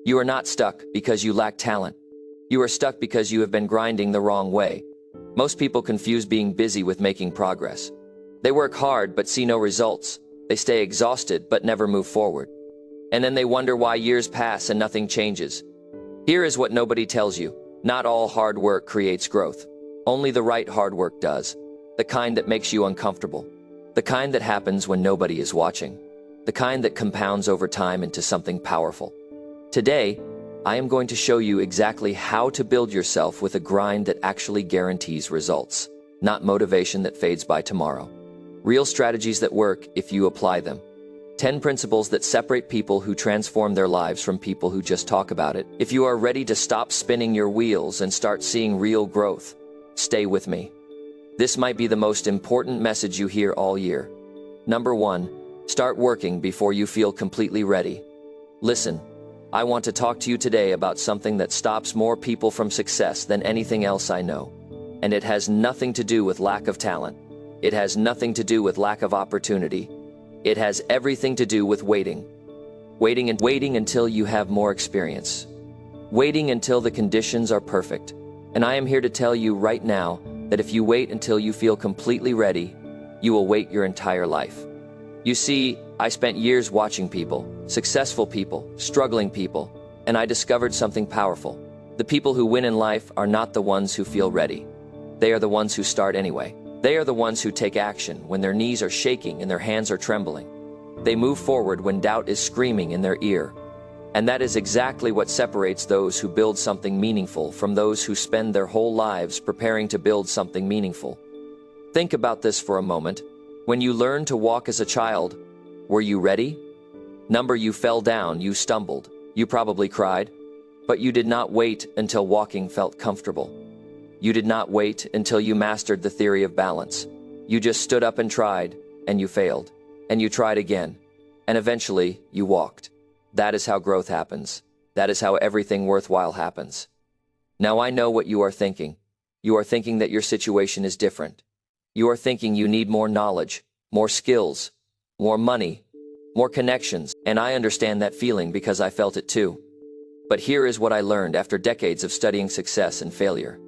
You are not stuck because you lack talent. You are stuck because you have been grinding the wrong way. Most people confuse being busy with making progress. They work hard but see no results. They stay exhausted but never move forward. And then they wonder why years pass and nothing changes. Here is what nobody tells you. Not all hard work creates growth. Only the right hard work does. The kind that makes you uncomfortable. The kind that happens when nobody is watching. The kind that compounds over time into something powerful. Today, I am going to show you exactly how to build yourself with a grind that actually guarantees results, not motivation that fades by tomorrow. Real strategies that work if you apply them. 10 principles that separate people who transform their lives from people who just talk about it. If you are ready to stop spinning your wheels and start seeing real growth, stay with me. This might be the most important message you hear all year. Number 1, start working before you feel completely ready. Listen. I want to talk to you today about something that stops more people from success than anything else I know. And it has nothing to do with lack of talent. It has nothing to do with lack of opportunity. It has everything to do with waiting. Waiting until you have more experience. Waiting until the conditions are perfect. And I am here to tell you right now that if you wait until you feel completely ready, you will wait your entire life. You see, I spent years watching people, successful people, struggling people, and I discovered something powerful. The people who win in life are not the ones who feel ready. They are the ones who start anyway. They are the ones who take action when their knees are shaking and their hands are trembling. They move forward when doubt is screaming in their ear. And that is exactly what separates those who build something meaningful from those who spend their whole lives preparing to build something meaningful. Think about this for a moment. When you learned to walk as a child, were you ready? You fell down, you stumbled, you probably cried, but you did not wait until walking felt comfortable. You did not wait until you mastered the theory of balance. You just stood up and tried, and you failed, and you tried again, and eventually you walked. That is how growth happens. That is how everything worthwhile happens. Now I know what you are thinking. You are thinking that your situation is different. You are thinking you need more knowledge, more skills, more money, more connections, and I understand that feeling because I felt it too. But here is what I learned after decades of studying success and failure.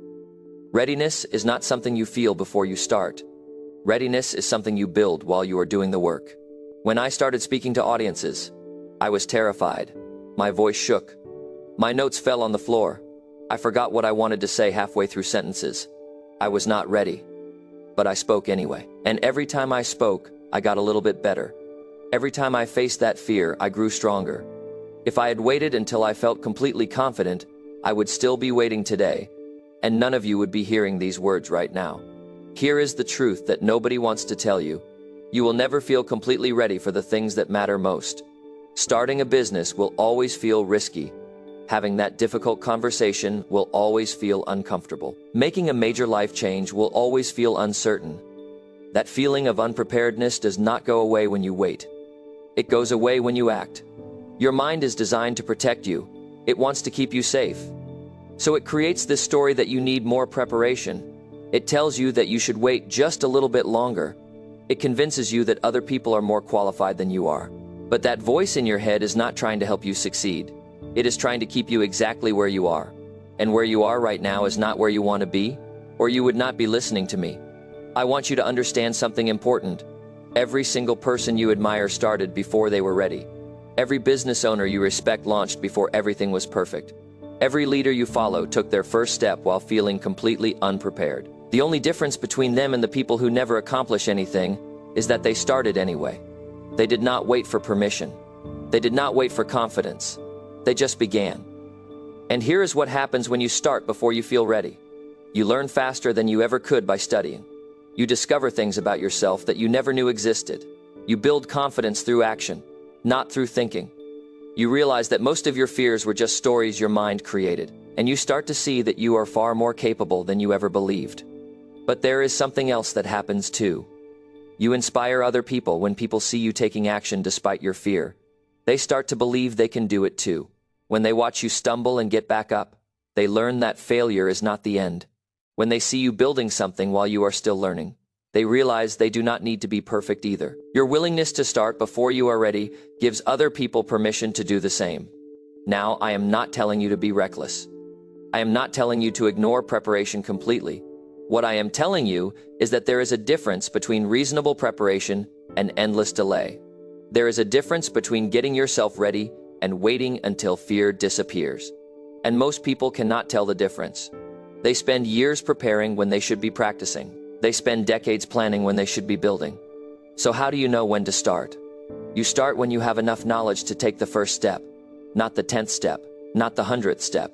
Readiness is not something you feel before you start. Readiness is something you build while you are doing the work. When I started speaking to audiences, I was terrified. My voice shook. My notes fell on the floor. I forgot what I wanted to say halfway through sentences. I was not ready. But I spoke anyway. And every time I spoke, I got a little bit better. Every time I faced that fear, I grew stronger. If I had waited until I felt completely confident, I would still be waiting today, and none of you would be hearing these words right now. Here is the truth that nobody wants to tell you. You will never feel completely ready for the things that matter most. Starting a business will always feel risky. Having that difficult conversation will always feel uncomfortable. Making a major life change will always feel uncertain. That feeling of unpreparedness does not go away when you wait. It goes away when you act. Your mind is designed to protect you. It wants to keep you safe. So it creates this story that you need more preparation. It tells you that you should wait just a little bit longer. It convinces you that other people are more qualified than you are. But that voice in your head is not trying to help you succeed. It is trying to keep you exactly where you are. And where you are right now is not where you want to be, or you would not be listening to me. I want you to understand something important. Every single person you admire started before they were ready. Every business owner you respect launched before everything was perfect. Every leader you follow took their first step while feeling completely unprepared. The only difference between them and the people who never accomplish anything is that they started anyway. They did not wait for permission. They did not wait for confidence. They just began. And here is what happens when you start before you feel ready. You learn faster than you ever could by studying. You discover things about yourself that you never knew existed. You build confidence through action, not through thinking. You realize that most of your fears were just stories your mind created, and you start to see that you are far more capable than you ever believed. But there is something else that happens too. You inspire other people when people see you taking action despite your fear. They start to believe they can do it too. When they watch you stumble and get back up, they learn that failure is not the end. When they see you building something while you are still learning, they realize they do not need to be perfect either. Your willingness to start before you are ready gives other people permission to do the same. Now, I am not telling you to be reckless. I am not telling you to ignore preparation completely. What I am telling you is that there is a difference between reasonable preparation and endless delay. There is a difference between getting yourself ready and waiting until fear disappears. And most people cannot tell the difference. They spend years preparing when they should be practicing. They spend decades planning when they should be building. So how do you know when to start? You start when you have enough knowledge to take the first step. Not the 10th step, not the 100th step,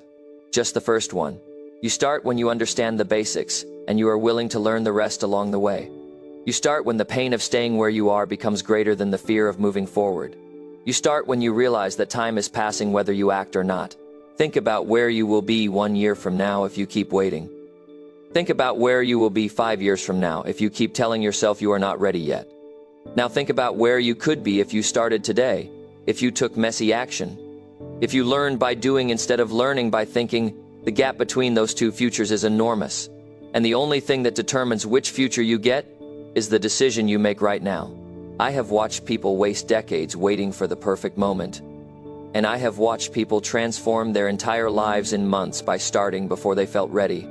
just the first one. You start when you understand the basics, and you are willing to learn the rest along the way. You start when the pain of staying where you are becomes greater than the fear of moving forward. You start when you realize that time is passing whether you act or not. Think about where you will be 1 year from now if you keep waiting. Think about where you will be 5 years from now if you keep telling yourself you are not ready yet. Now think about where you could be if you started today, if you took messy action. If you learned by doing instead of learning by thinking, the gap between those two futures is enormous. And the only thing that determines which future you get is the decision you make right now. I have watched people waste decades waiting for the perfect moment. And I have watched people transform their entire lives in months by starting before they felt ready.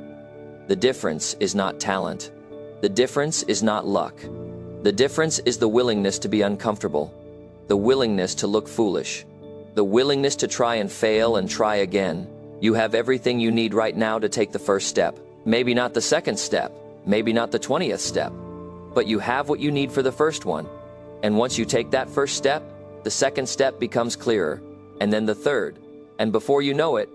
The difference is not talent. The difference is not luck. The difference is the willingness to be uncomfortable, the willingness to look foolish, the willingness to try and fail and try again. You have everything you need right now to take the first step. Maybe not the second step, maybe not the 20th step, but you have what you need for the first one. And once you take that first step, the second step becomes clearer, and then the third. And before you know it,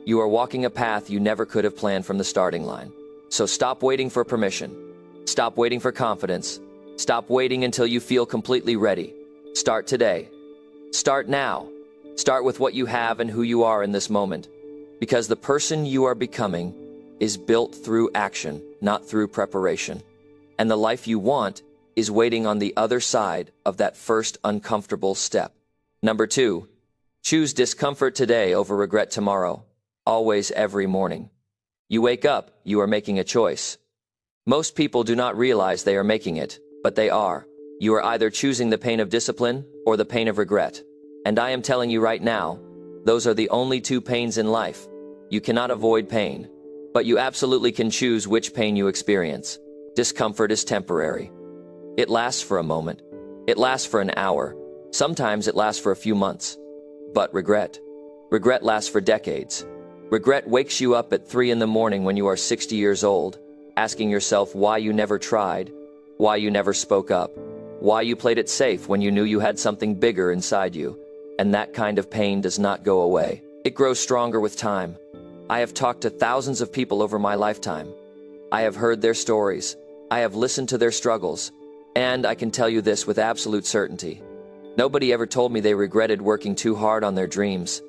you are walking a path you never could have planned from the starting line. So stop waiting for permission. Stop waiting for confidence. Stop waiting until you feel completely ready. Start today. Start now. Start with what you have and who you are in this moment. Because the person you are becoming is built through action, not through preparation. And the life you want is waiting on the other side of that first uncomfortable step. Number 2, choose discomfort today over regret tomorrow. Always, every morning. You wake up, you are making a choice. Most people do not realize they are making it, but they are. You are either choosing the pain of discipline or the pain of regret. And I am telling you right now, those are the only two pains in life. You cannot avoid pain, but you absolutely can choose which pain you experience. Discomfort is temporary. It lasts for a moment. It lasts for an hour. Sometimes it lasts for a few months. But regret lasts for decades. Regret wakes you up at 3 in the morning when you are 60 years old, asking yourself why you never tried, why you never spoke up, why you played it safe when you knew you had something bigger inside you. And that kind of pain does not go away. It grows stronger with time. I have talked to thousands of people over my lifetime. I have heard their stories. I have listened to their struggles. And I can tell you this with absolute certainty. Nobody ever told me they regretted working too hard on their dreams.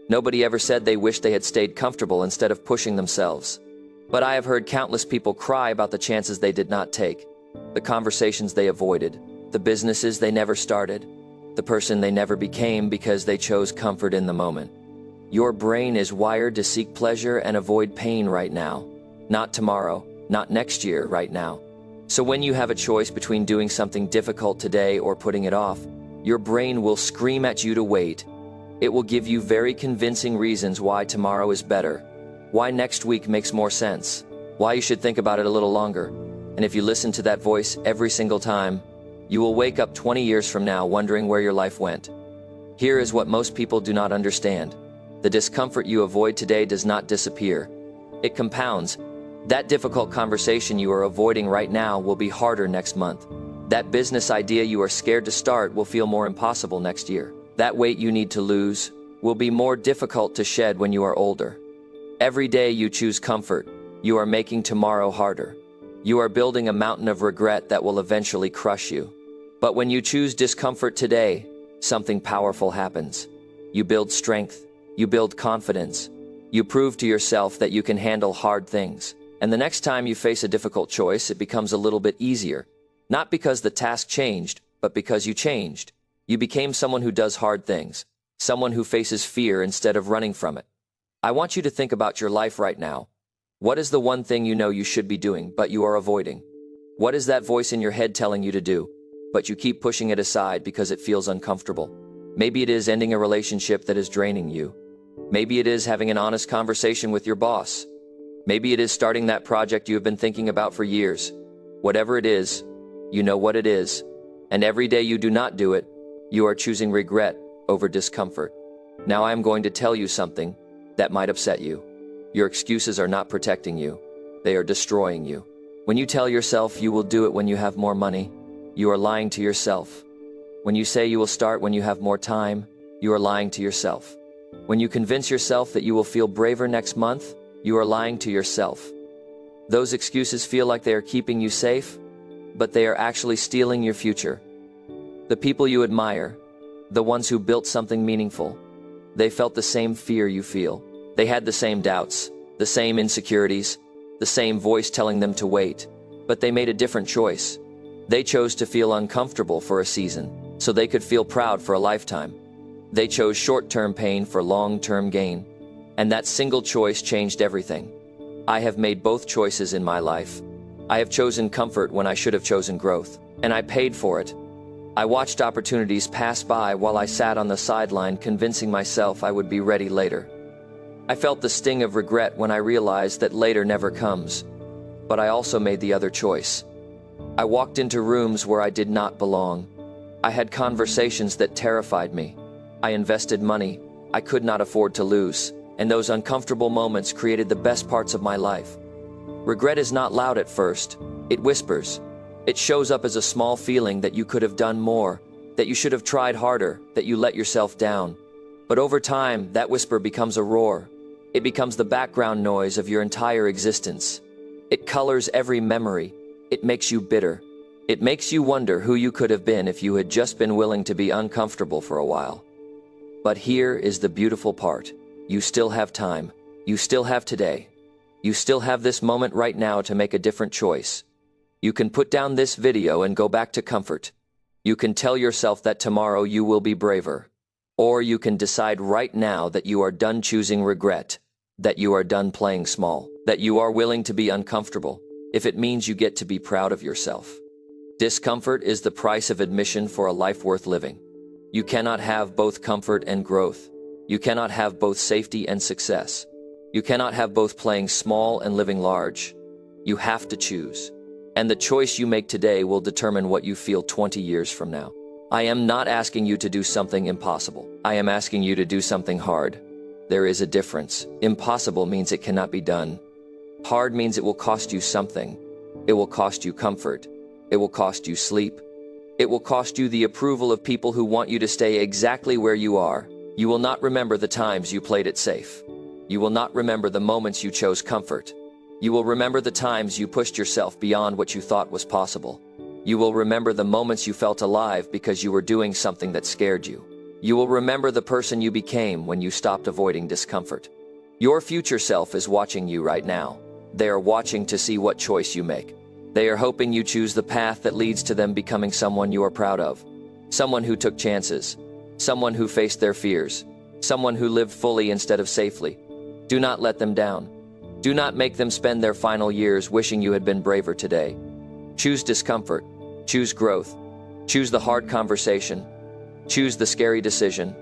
Nobody ever said they wished they had stayed comfortable instead of pushing themselves. But I have heard countless people cry about the chances they did not take, the conversations they avoided, the businesses they never started, the person they never became because they chose comfort in the moment. Your brain is wired to seek pleasure and avoid pain right now. Not tomorrow, not next year, right now. So when you have a choice between doing something difficult today or putting it off, your brain will scream at you to wait. It will give you very convincing reasons why tomorrow is better, why next week makes more sense, why you should think about it a little longer. And if you listen to that voice every single time, you will wake up 20 years from now wondering where your life went. Here is what most people do not understand. The discomfort you avoid today does not disappear. It compounds. That difficult conversation you are avoiding right now will be harder next month. That business idea you are scared to start will feel more impossible next year. That weight you need to lose will be more difficult to shed when you are older. Every day you choose comfort, you are making tomorrow harder. You are building a mountain of regret that will eventually crush you. But when you choose discomfort today, something powerful happens. You build strength, you build confidence, you prove to yourself that you can handle hard things. And the next time you face a difficult choice, it becomes a little bit easier. Not because the task changed, but because you changed. You became someone who does hard things, someone who faces fear instead of running from it. I want you to think about your life right now. What is the one thing you know you should be doing, but you are avoiding? What is that voice in your head telling you to do, but you keep pushing it aside because it feels uncomfortable? Maybe it is ending a relationship that is draining you. Maybe it is having an honest conversation with your boss. Maybe it is starting that project you have been thinking about for years. Whatever it is, you know what it is. And every day you do not do it, you are choosing regret over discomfort. Now I am going to tell you something that might upset you. Your excuses are not protecting you. They are destroying you. When you tell yourself you will do it when you have more money, you are lying to yourself. When you say you will start when you have more time, you are lying to yourself. When you convince yourself that you will feel braver next month, you are lying to yourself. Those excuses feel like they are keeping you safe, but they are actually stealing your future. The people you admire, the ones who built something meaningful, they felt the same fear you feel. They had the same doubts, the same insecurities, the same voice telling them to wait, but they made a different choice. They chose to feel uncomfortable for a season, so they could feel proud for a lifetime. They chose short-term pain for long-term gain, and that single choice changed everything. I have made both choices in my life. I have chosen comfort when I should have chosen growth, and I paid for it. I watched opportunities pass by while I sat on the sideline convincing myself I would be ready later. I felt the sting of regret when I realized that later never comes, but I also made the other choice. I walked into rooms where I did not belong. I had conversations that terrified me. I invested money I could not afford to lose, and those uncomfortable moments created the best parts of my life. Regret is not loud at first. It whispers. It shows up as a small feeling that you could have done more, that you should have tried harder, that you let yourself down. But over time, that whisper becomes a roar. It becomes the background noise of your entire existence. It colors every memory. It makes you bitter. It makes you wonder who you could have been if you had just been willing to be uncomfortable for a while. But here is the beautiful part. You still have time. You still have today. You still have this moment right now to make a different choice. You can put down this video and go back to comfort. You can tell yourself that tomorrow you will be braver. Or you can decide right now that you are done choosing regret, that you are done playing small, that you are willing to be uncomfortable, if it means you get to be proud of yourself. Discomfort is the price of admission for a life worth living. You cannot have both comfort and growth. You cannot have both safety and success. You cannot have both playing small and living large. You have to choose. And the choice you make today will determine what you feel 20 years from now. I am not asking you to do something impossible. I am asking you to do something hard. There is a difference. Impossible means it cannot be done. Hard means it will cost you something. It will cost you comfort. It will cost you sleep. It will cost you the approval of people who want you to stay exactly where you are. You will not remember the times you played it safe. You will not remember the moments you chose comfort. You will remember the times you pushed yourself beyond what you thought was possible. You will remember the moments you felt alive because you were doing something that scared you. You will remember the person you became when you stopped avoiding discomfort. Your future self is watching you right now. They are watching to see what choice you make. They are hoping you choose the path that leads to them becoming someone you are proud of. Someone who took chances. Someone who faced their fears. Someone who lived fully instead of safely. Do not let them down. Do not make them spend their final years wishing you had been braver today. Choose discomfort. Choose growth. Choose the hard conversation. Choose the scary decision.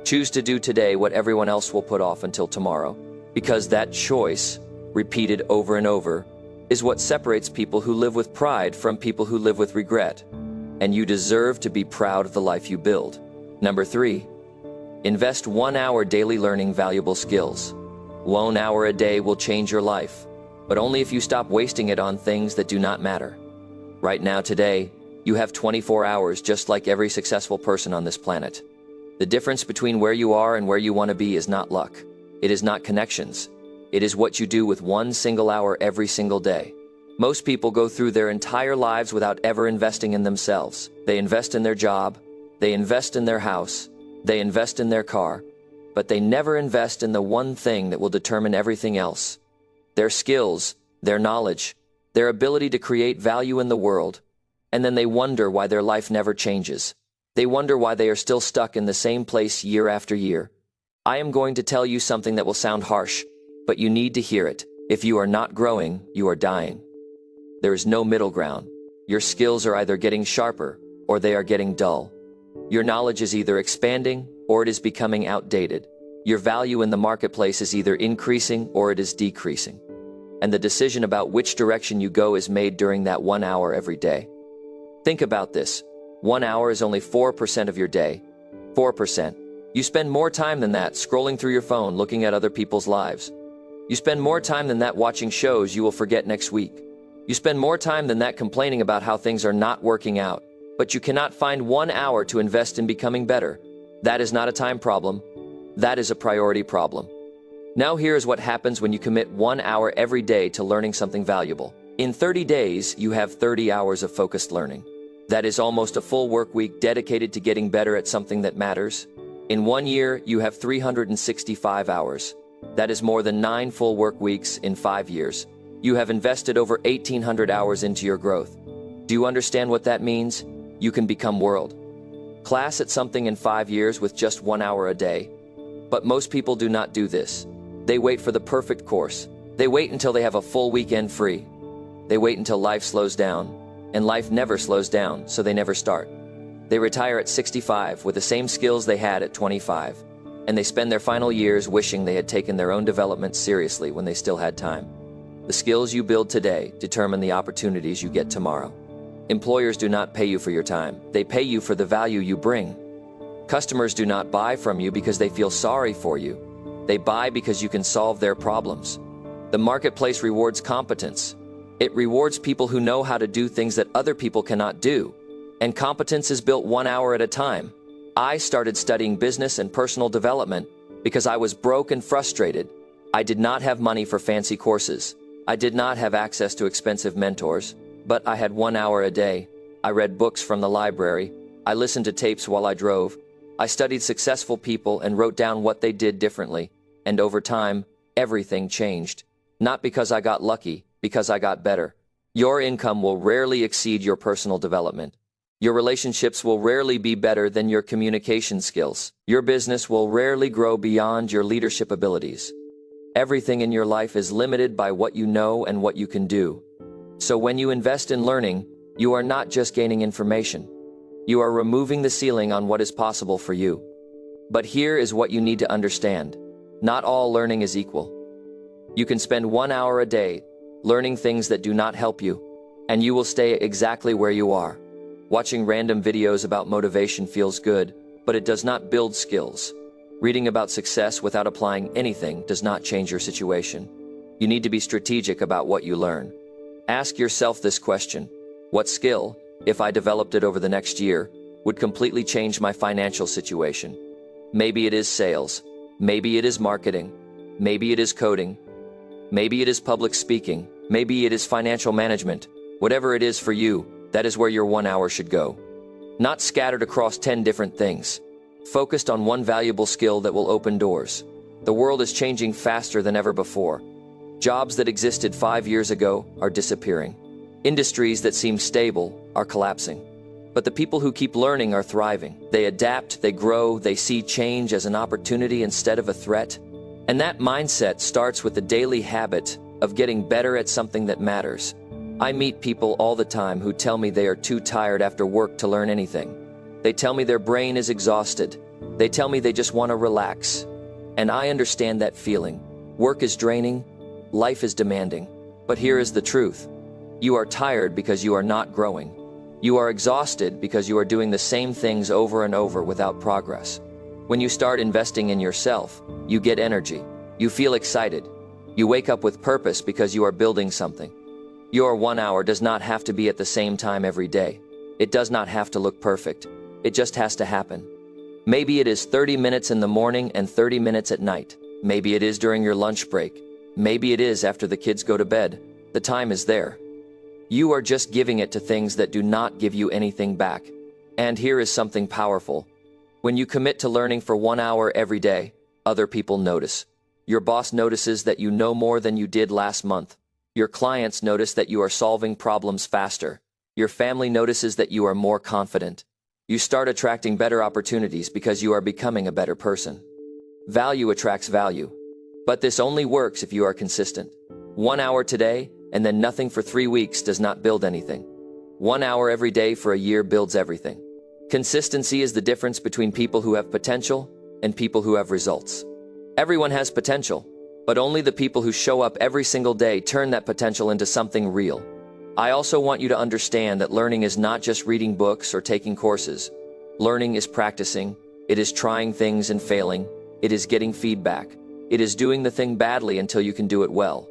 Choose to do today what everyone else will put off until tomorrow. Because that choice, repeated over and over, is what separates people who live with pride from people who live with regret. And you deserve to be proud of the life you build. Number 3, invest 1 hour daily learning valuable skills. 1 hour a day will change your life, but only if you stop wasting it on things that do not matter. Right now, today, you have 24 hours just like every successful person on this planet. The difference between where you are and where you want to be is not luck. It is not connections. It is what you do with 1 single hour every single day. Most people go through their entire lives without ever investing in themselves. They invest in their job, they invest in their house, they invest in their car, but they never invest in the one thing that will determine everything else. Their skills, their knowledge, their ability to create value in the world, and then they wonder why their life never changes. They wonder why they are still stuck in the same place year after year. I am going to tell you something that will sound harsh, but you need to hear it. If you are not growing, you are dying. There is no middle ground. Your skills are either getting sharper or they are getting dull. Your knowledge is either expanding or it is becoming outdated. Your value in the marketplace is either increasing or it is decreasing. And the decision about which direction you go is made during that 1 hour every day. Think about this. 1 hour is only 4% of your day. 4%. You spend more time than that scrolling through your phone looking at other people's lives. You spend more time than that watching shows you will forget next week. You spend more time than that complaining about how things are not working out, but you cannot find 1 hour to invest in becoming better. That is not a time problem. That is a priority problem. Now here is what happens when you commit 1 hour every day to learning something valuable. In 30 days, you have 30 hours of focused learning. That is almost a full work week dedicated to getting better at something that matters. In 1 year, you have 365 hours. That is more than 9 full work weeks in 5 years. You have invested over 1,800 hours into your growth. Do you understand what that means? You can become world class at something in 5 years with just 1 hour a day. But most people do not do this. They wait for the perfect course. They wait until they have a full weekend free. They wait until life slows down. And life never slows down, so they never start. They retire at 65 with the same skills they had at 25. And they spend their final years wishing they had taken their own development seriously when they still had time. The skills you build today determine the opportunities you get tomorrow. Employers do not pay you for your time. They pay you for the value you bring. Customers do not buy from you because they feel sorry for you. They buy because you can solve their problems. The marketplace rewards competence. It rewards people who know how to do things that other people cannot do. And competence is built 1 hour at a time. I started studying business and personal development because I was broke and frustrated. I did not have money for fancy courses. I did not have access to expensive mentors, but I had 1 hour a day. I read books from the library. I listened to tapes while I drove. I studied successful people and wrote down what they did differently. And over time, everything changed. Not because I got lucky, because I got better. Your income will rarely exceed your personal development. Your relationships will rarely be better than your communication skills. Your business will rarely grow beyond your leadership abilities. Everything in your life is limited by what you know and what you can do. So when you invest in learning, you are not just gaining information. You are removing the ceiling on what is possible for you. But here is what you need to understand. Not all learning is equal. You can spend 1 hour a day learning things that do not help you, and you will stay exactly where you are. Watching random videos about motivation feels good, but it does not build skills. Reading about success without applying anything does not change your situation. You need to be strategic about what you learn. Ask yourself this question: what skill, if I developed it over the next year, would completely change my financial situation? Maybe it is sales. Maybe it is marketing. Maybe it is coding. Maybe it is public speaking. Maybe it is financial management. Whatever it is for you, that is where your 1 hour should go. Not scattered across 10 different things. Focused on one valuable skill that will open doors. The world is changing faster than ever before. Jobs that existed 5 years ago are disappearing. Industries that seem stable are collapsing. But the people who keep learning are thriving. They adapt, they grow, they see change as an opportunity instead of a threat. And that mindset starts with the daily habit of getting better at something that matters. I meet people all the time who tell me they are too tired after work to learn anything. They tell me their brain is exhausted. They tell me they just want to relax. And I understand that feeling. Work is draining. Life is demanding. But here is the truth. You are tired because you are not growing. You are exhausted because you are doing the same things over and over without progress. When you start investing in yourself, you get energy. You feel excited. You wake up with purpose because you are building something. Your 1 hour does not have to be at the same time every day. It does not have to look perfect. It just has to happen. Maybe it is 30 minutes in the morning and 30 minutes at night. Maybe it is during your lunch break. Maybe it is after the kids go to bed. The time is there. You are just giving it to things that do not give you anything back. And here is something powerful. When you commit to learning for 1 hour every day, other people notice. Your boss notices that you know more than you did last month. Your clients notice that you are solving problems faster. Your family notices that you are more confident. You start attracting better opportunities because you are becoming a better person. Value attracts value. But this only works if you are consistent. 1 hour today, and then nothing for 3 weeks does not build anything. 1 hour every day for a year builds everything. Consistency is the difference between people who have potential and people who have results. Everyone has potential, but only the people who show up every single day turn that potential into something real. I also want you to understand that learning is not just reading books or taking courses. Learning is practicing, it is trying things and failing, it is getting feedback, it is doing the thing badly until you can do it well.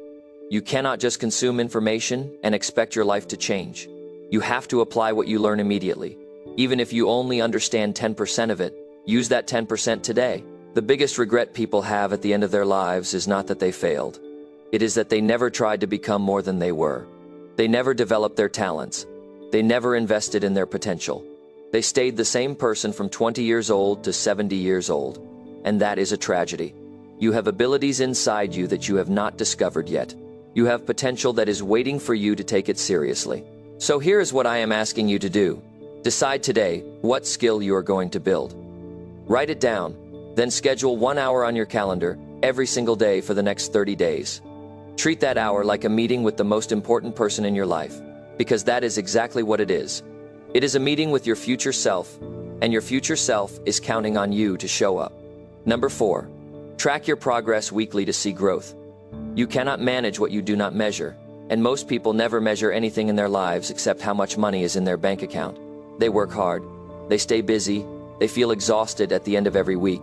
You cannot just consume information and expect your life to change. You have to apply what you learn immediately. Even if you only understand 10% of it, use that 10% today. The biggest regret people have at the end of their lives is not that they failed. It is that they never tried to become more than they were. They never developed their talents. They never invested in their potential. They stayed the same person from 20 years old to 70 years old. And that is a tragedy. You have abilities inside you that you have not discovered yet. You have potential that is waiting for you to take it seriously. So here is what I am asking you to do. Decide today what skill you are going to build. Write it down, then schedule 1 hour on your calendar every single day for the next 30 days. Treat that hour like a meeting with the most important person in your life, because that is exactly what it is. It is a meeting with your future self, and your future self is counting on you to show up. Number 4, track your progress weekly to see growth. You cannot manage what you do not measure, and most people never measure anything in their lives except how much money is in their bank account. They work hard, they stay busy, they feel exhausted at the end of every week,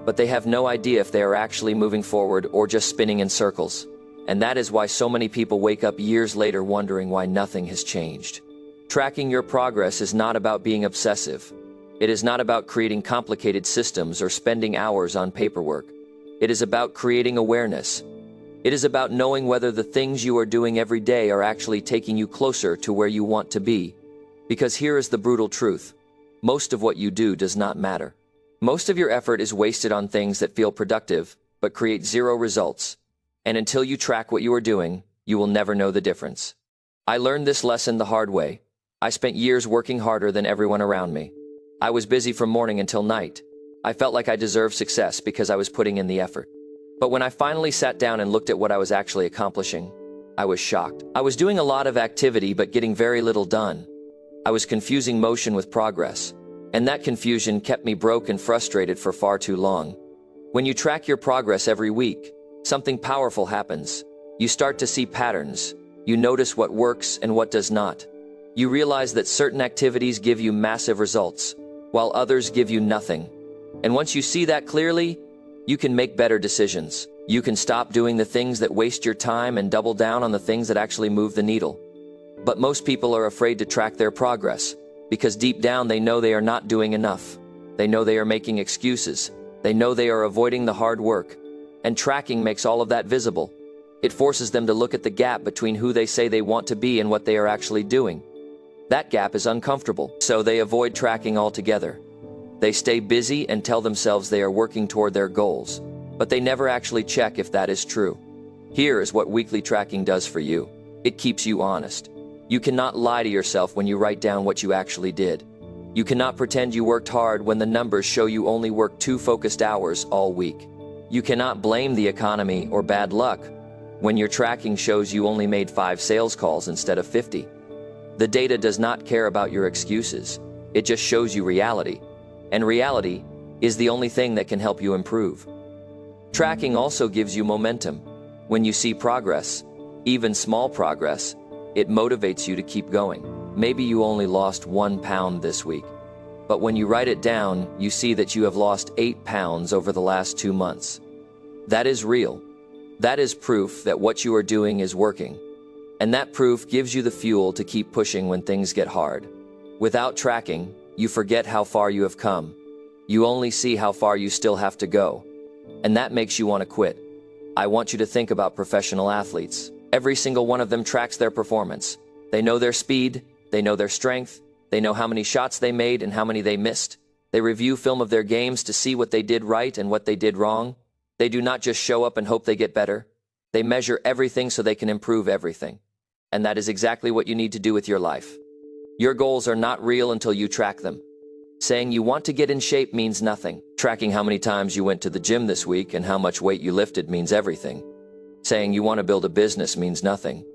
but they have no idea if they are actually moving forward or just spinning in circles. And that is why so many people wake up years later wondering why nothing has changed. Tracking your progress is not about being obsessive. It is not about creating complicated systems or spending hours on paperwork. It is about creating awareness. It is about knowing whether the things you are doing every day are actually taking you closer to where you want to be. Because here is the brutal truth. Most of what you do does not matter. Most of your effort is wasted on things that feel productive, but create zero results. And until you track what you are doing, you will never know the difference. I learned this lesson the hard way. I spent years working harder than everyone around me. I was busy from morning until night. I felt like I deserved success because I was putting in the effort. But when I finally sat down and looked at what I was actually accomplishing, I was shocked. I was doing a lot of activity but getting very little done. I was confusing motion with progress. And that confusion kept me broke and frustrated for far too long. When you track your progress every week, something powerful happens. You start to see patterns. You notice what works and what does not. You realize that certain activities give you massive results, while others give you nothing. And once you see that clearly, you can make better decisions. You can stop doing the things that waste your time and double down on the things that actually move the needle. But most people are afraid to track their progress, because deep down they know they are not doing enough. They know they are making excuses. They know they are avoiding the hard work. And tracking makes all of that visible. It forces them to look at the gap between who they say they want to be and what they are actually doing. That gap is uncomfortable, so they avoid tracking altogether. They stay busy and tell themselves they are working toward their goals, but they never actually check if that is true. Here is what weekly tracking does for you. It keeps you honest. You cannot lie to yourself when you write down what you actually did. You cannot pretend you worked hard when the numbers show you only worked 2 focused hours all week. You cannot blame the economy or bad luck when your tracking shows you only made 5 sales calls instead of 50. The data does not care about your excuses. It just shows you reality. And reality is the only thing that can help you improve. Tracking also gives you momentum. When you see progress, even small progress, it motivates you to keep going. Maybe you only lost 1 pound this week, but when you write it down, you see that you have lost 8 pounds over the last 2 months. That is real. That is proof that what you are doing is working. And that proof gives you the fuel to keep pushing when things get hard. Without tracking, you forget how far you have come. You only see how far you still have to go. And that makes you want to quit. I want you to think about professional athletes. Every single one of them tracks their performance. They know their speed, they know their strength, they know how many shots they made and how many they missed. They review film of their games to see what they did right and what they did wrong. They do not just show up and hope they get better. They measure everything so they can improve everything. And that is exactly what you need to do with your life. Your goals are not real until you track them. Saying you want to get in shape means nothing. Tracking how many times you went to the gym this week and how much weight you lifted means everything. Saying you want to build a business means nothing.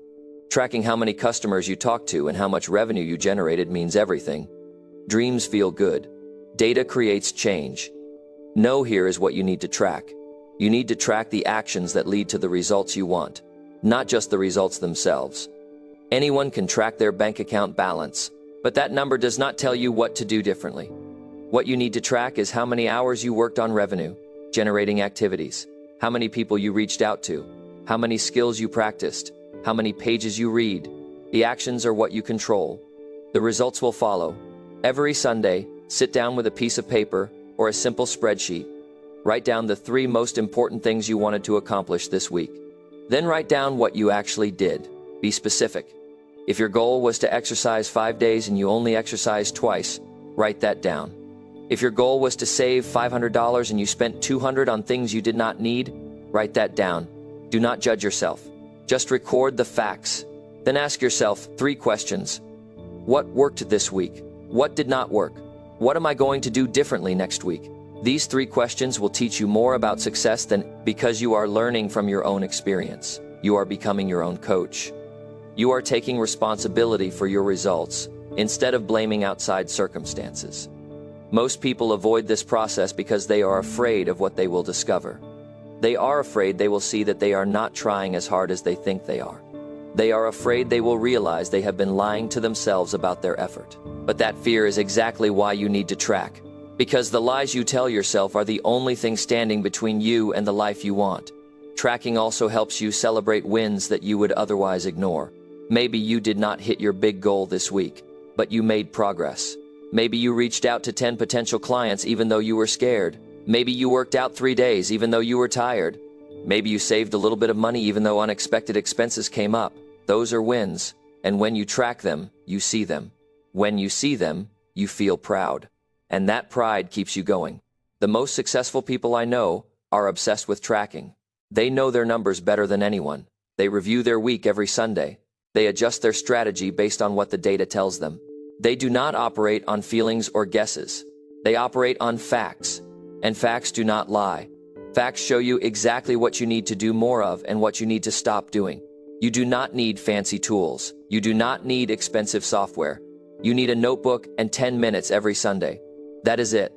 Tracking how many customers you talked to and how much revenue you generated means everything. Dreams feel good. Data creates change. Know here is what you need to track. You need to track the actions that lead to the results you want, not just the results themselves. Anyone can track their bank account balance, but that number does not tell you what to do differently. What you need to track is how many hours you worked on revenue, generating activities, how many people you reached out to, how many skills you practiced, how many pages you read. The actions are what you control. The results will follow. Every Sunday, sit down with a piece of paper or a simple spreadsheet. Write down the 3 most important things you wanted to accomplish this week. Then write down what you actually did. Be specific. If your goal was to exercise 5 days and you only exercised twice, write that down. If your goal was to save $500 and you spent $200 on things you did not need, write that down. Do not judge yourself. Just record the facts. Then ask yourself 3 questions. What worked this week? What did not work? What am I going to do differently next week? These 3 questions will teach you more about success than because you are learning from your own experience. You are becoming your own coach. You are taking responsibility for your results instead of blaming outside circumstances. Most people avoid this process because they are afraid of what they will discover. They are afraid they will see that they are not trying as hard as they think they are. They are afraid they will realize they have been lying to themselves about their effort. But that fear is exactly why you need to track. Because the lies you tell yourself are the only thing standing between you and the life you want. Tracking also helps you celebrate wins that you would otherwise ignore. Maybe you did not hit your big goal this week, but you made progress. Maybe you reached out to 10 potential clients even though you were scared. Maybe you worked out 3 days even though you were tired. Maybe you saved a little bit of money even though unexpected expenses came up. Those are wins, and when you track them, you see them. When you see them, you feel proud. And that pride keeps you going. The most successful people I know are obsessed with tracking. They know their numbers better than anyone. They review their week every Sunday. They adjust their strategy based on what the data tells them. They do not operate on feelings or guesses. They operate on facts. And facts do not lie. Facts show you exactly what you need to do more of and what you need to stop doing. You do not need fancy tools. You do not need expensive software. You need a notebook and 10 minutes every Sunday. That is it.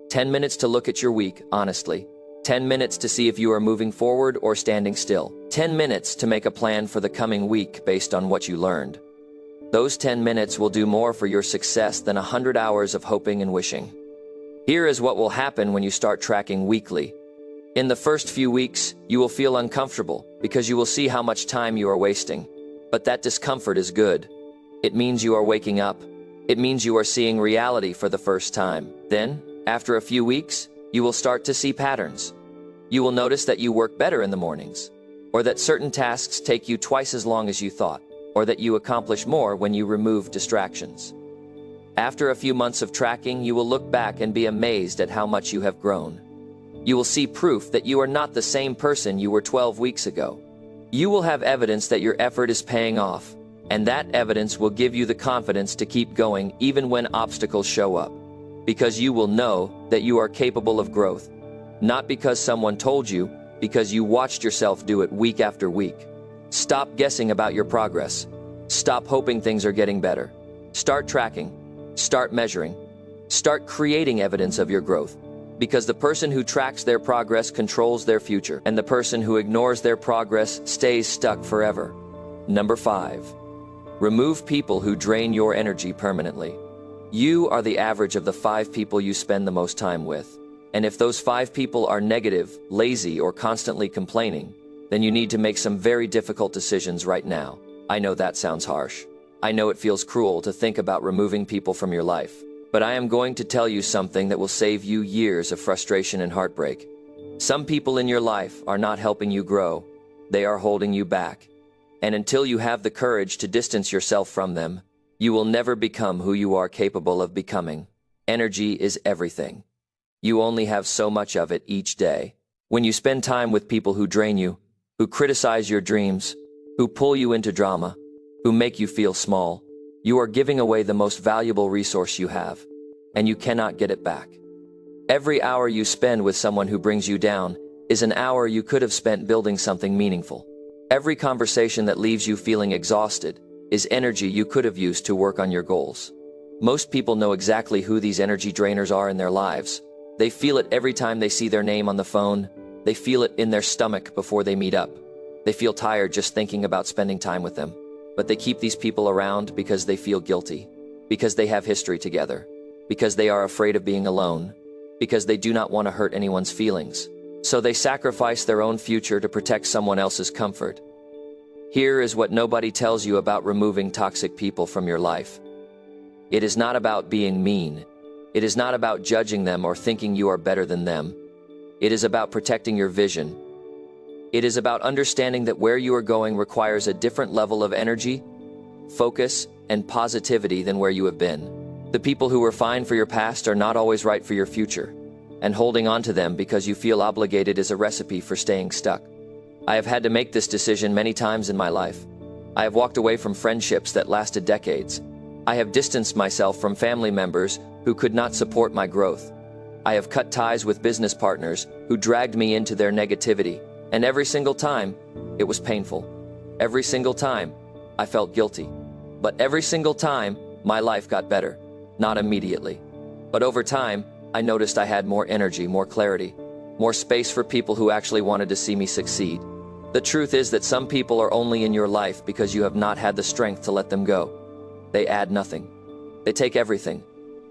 10 minutes to look at your week, honestly. 10 minutes to see if you are moving forward or standing still. 10 minutes to make a plan for the coming week based on what you learned. Those 10 minutes will do more for your success than 100 hours of hoping and wishing. Here is what will happen when you start tracking weekly. In the first few weeks, you will feel uncomfortable because you will see how much time you are wasting. But that discomfort is good. It means you are waking up. It means you are seeing reality for the first time. Then, after a few weeks, you will start to see patterns. You will notice that you work better in the mornings, or that certain tasks take you twice as long as you thought, or that you accomplish more when you remove distractions. After a few months of tracking, you will look back and be amazed at how much you have grown. You will see proof that you are not the same person you were 12 weeks ago. You will have evidence that your effort is paying off, and that evidence will give you the confidence to keep going even when obstacles show up. Because you will know that you are capable of growth. Not because someone told you, because you watched yourself do it week after week. Stop guessing about your progress. Stop hoping things are getting better. Start tracking. Start measuring. Start creating evidence of your growth. Because the person who tracks their progress controls their future, and the person who ignores their progress stays stuck forever. Number 5. Remove people who drain your energy permanently. You are the average of the 5 people you spend the most time with. And if those 5 people are negative, lazy, or constantly complaining, then you need to make some very difficult decisions right now. I know that sounds harsh. I know it feels cruel to think about removing people from your life. But I am going to tell you something that will save you years of frustration and heartbreak. Some people in your life are not helping you grow. They are holding you back. And until you have the courage to distance yourself from them, you will never become who you are capable of becoming. Energy is everything. You only have so much of it each day. When you spend time with people who drain you, who criticize your dreams, who pull you into drama, who make you feel small, you are giving away the most valuable resource you have, and you cannot get it back. Every hour you spend with someone who brings you down is an hour you could have spent building something meaningful. Every conversation that leaves you feeling exhausted is energy you could have used to work on your goals. Most people know exactly who these energy drainers are in their lives. They feel it every time they see their name on the phone. They feel it in their stomach before they meet up. They feel tired just thinking about spending time with them. But they keep these people around because they feel guilty, because they have history together, because they are afraid of being alone, because they do not want to hurt anyone's feelings. So they sacrifice their own future to protect someone else's comfort. Here is what nobody tells you about removing toxic people from your life. It is not about being mean. It is not about judging them or thinking you are better than them. It is about protecting your vision. It is about understanding that where you are going requires a different level of energy, focus, and positivity than where you have been. The people who were fine for your past are not always right for your future, and holding on to them because you feel obligated is a recipe for staying stuck. I have had to make this decision many times in my life. I have walked away from friendships that lasted decades. I have distanced myself from family members who could not support my growth. I have cut ties with business partners who dragged me into their negativity, and every single time, it was painful. Every single time, I felt guilty. But every single time, my life got better. Not immediately. But over time, I noticed I had more energy, more clarity, more space for people who actually wanted to see me succeed. The truth is that some people are only in your life because you have not had the strength to let them go. They add nothing. They take everything.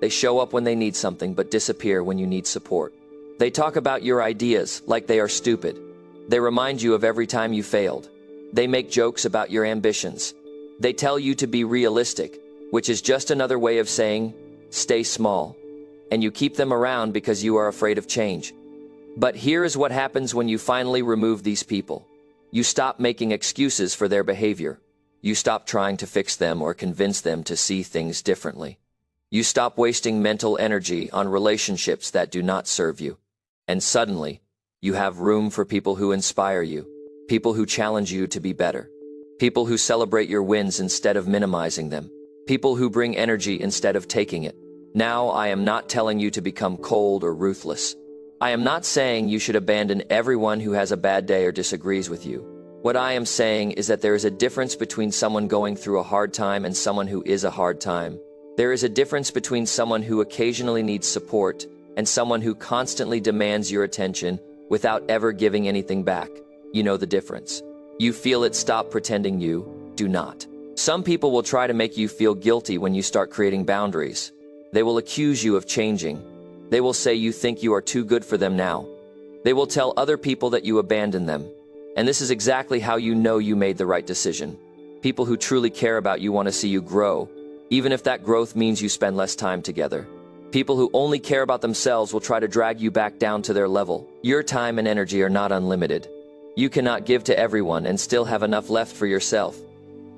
They show up when they need something but disappear when you need support. They talk about your ideas like they are stupid. They remind you of every time you failed. They make jokes about your ambitions. They tell you to be realistic, which is just another way of saying, stay small. And you keep them around because you are afraid of change. But here is what happens when you finally remove these people. You stop making excuses for their behavior. You stop trying to fix them or convince them to see things differently. You stop wasting mental energy on relationships that do not serve you. And suddenly, you have room for people who inspire you, people who challenge you to be better, people who celebrate your wins instead of minimizing them, people who bring energy instead of taking it. Now, I am not telling you to become cold or ruthless. I am not saying you should abandon everyone who has a bad day or disagrees with you. What I am saying is that there is a difference between someone going through a hard time and someone who is a hard time. There is a difference between someone who occasionally needs support and someone who constantly demands your attention without ever giving anything back. You know the difference. You feel it, stop pretending you do not. Some people will try to make you feel guilty when you start creating boundaries. They will accuse you of changing. They will say you think you are too good for them now. They will tell other people that you abandon them. And this is exactly how you know you made the right decision. People who truly care about you want to see you grow, even if that growth means you spend less time together. People who only care about themselves will try to drag you back down to their level. Your time and energy are not unlimited. You cannot give to everyone and still have enough left for yourself.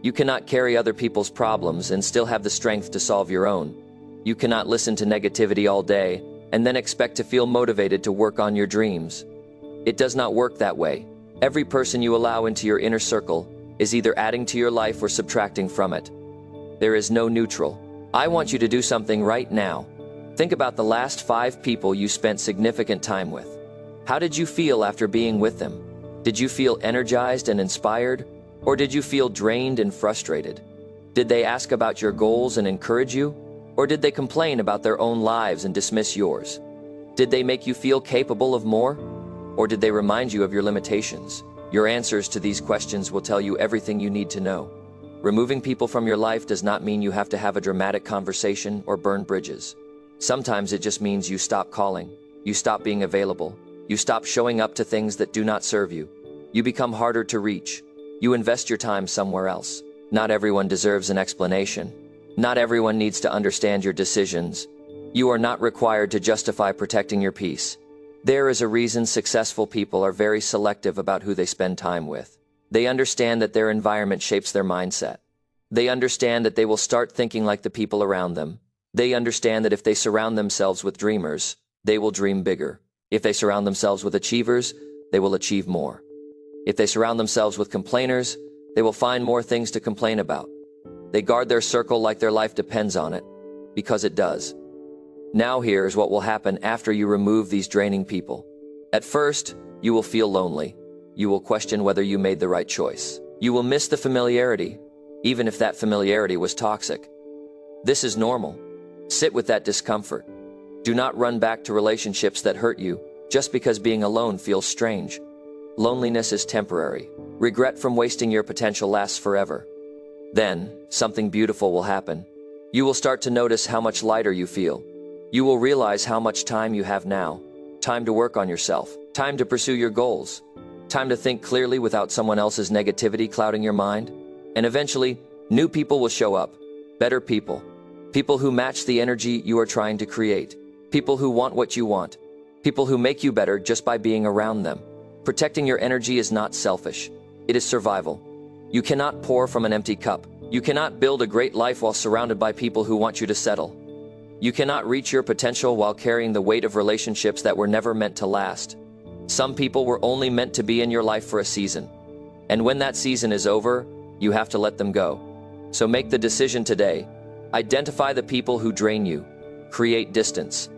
You cannot carry other people's problems and still have the strength to solve your own. You cannot listen to negativity all day and then expect to feel motivated to work on your dreams. It does not work that way. Every person you allow into your inner circle is either adding to your life or subtracting from it. There is no neutral. I want you to do something right now. Think about the last 5 people you spent significant time with. How did you feel after being with them? Did you feel energized and inspired? Or did you feel drained and frustrated? Did they ask about your goals and encourage you? Or did they complain about their own lives and dismiss yours? Did they make you feel capable of more? Or did they remind you of your limitations? Your answers to these questions will tell you everything you need to know. Removing people from your life does not mean you have to have a dramatic conversation or burn bridges. Sometimes it just means you stop calling, you stop being available, you stop showing up to things that do not serve you. You become harder to reach. You invest your time somewhere else. Not everyone deserves an explanation. Not everyone needs to understand your decisions. You are not required to justify protecting your peace. There is a reason successful people are very selective about who they spend time with. They understand that their environment shapes their mindset. They understand that they will start thinking like the people around them. They understand that if they surround themselves with dreamers, they will dream bigger. If they surround themselves with achievers, they will achieve more. If they surround themselves with complainers, they will find more things to complain about. They guard their circle like their life depends on it, because it does. Now here's what will happen after you remove these draining people. At first, you will feel lonely. You will question whether you made the right choice. You will miss the familiarity, even if that familiarity was toxic. This is normal. Sit with that discomfort. Do not run back to relationships that hurt you. just because being alone feels strange. Loneliness is temporary. Regret from wasting your potential lasts forever. Then, something beautiful will happen. You will start to notice how much lighter you feel. You will realize how much time you have now. Time to work on yourself. Time to pursue your goals. Time to think clearly without someone else's negativity clouding your mind. And eventually, new people will show up. Better people. People who match the energy you are trying to create. People who want what you want. People who make you better just by being around them. Protecting your energy is not selfish. It is survival. You cannot pour from an empty cup. You cannot build a great life while surrounded by people who want you to settle. You cannot reach your potential while carrying the weight of relationships that were never meant to last. Some people were only meant to be in your life for a season. And when that season is over, you have to let them go. So make the decision today. Identify the people who drain you. Create distance.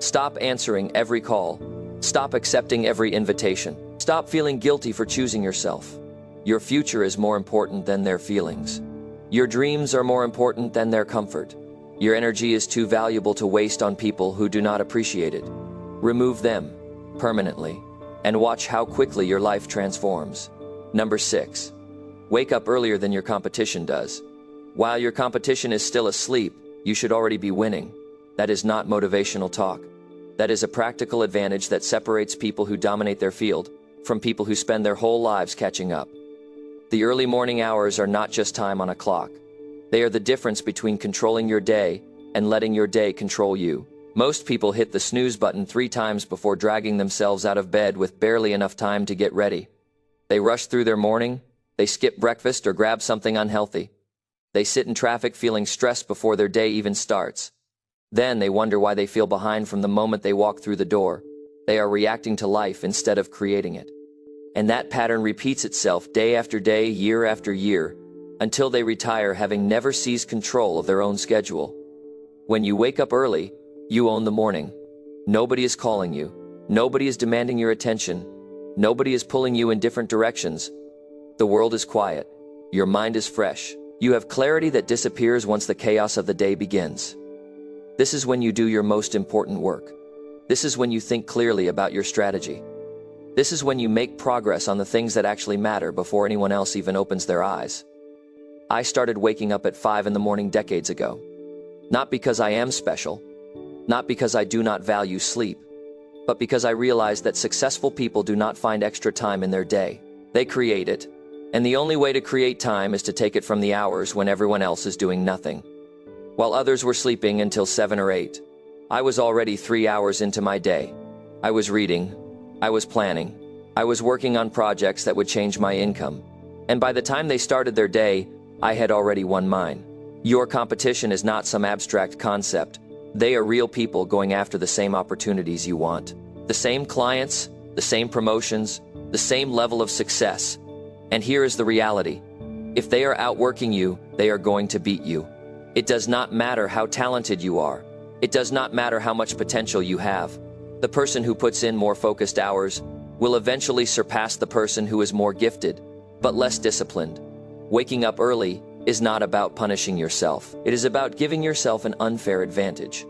Stop answering every call. Stop accepting every invitation. Stop feeling guilty for choosing yourself. Your future is more important than their feelings. Your dreams are more important than their comfort. Your energy is too valuable to waste on people who do not appreciate it. Remove them permanently and watch how quickly your life transforms. Number 6. Wake up earlier than your competition does. While your competition is still asleep, you should already be winning. That is not motivational talk. That is a practical advantage that separates people who dominate their field from people who spend their whole lives catching up. The early morning hours are not just time on a clock. They are the difference between controlling your day and letting your day control you. Most people hit the snooze button 3 times before dragging themselves out of bed with barely enough time to get ready. They rush through their morning, they skip breakfast or grab something unhealthy. They sit in traffic feeling stressed before their day even starts. Then they wonder why they feel behind from the moment they walk through the door. They are reacting to life instead of creating it. And that pattern repeats itself day after day, year after year, until they retire having never seized control of their own schedule. When you wake up early, you own the morning. Nobody is calling you. Nobody is demanding your attention. Nobody is pulling you in different directions. The world is quiet. Your mind is fresh. You have clarity that disappears once the chaos of the day begins. This is when you do your most important work. This is when you think clearly about your strategy. This is when you make progress on the things that actually matter before anyone else even opens their eyes. I started waking up at 5 in the morning decades ago. Not because I am special, not because I do not value sleep, but because I realized that successful people do not find extra time in their day. They create it. And the only way to create time is to take it from the hours when everyone else is doing nothing. While others were sleeping until 7 or 8, I was already 3 hours into my day. I was reading, I was planning, I was working on projects that would change my income. And by the time they started their day, I had already won mine. Your competition is not some abstract concept. They are real people going after the same opportunities you want. The same clients, the same promotions, the same level of success. And here is the reality. If they are outworking you, they are going to beat you. It does not matter how talented you are. It does not matter how much potential you have. The person who puts in more focused hours will eventually surpass the person who is more gifted, but less disciplined. Waking up early is not about punishing yourself. It is about giving yourself an unfair advantage.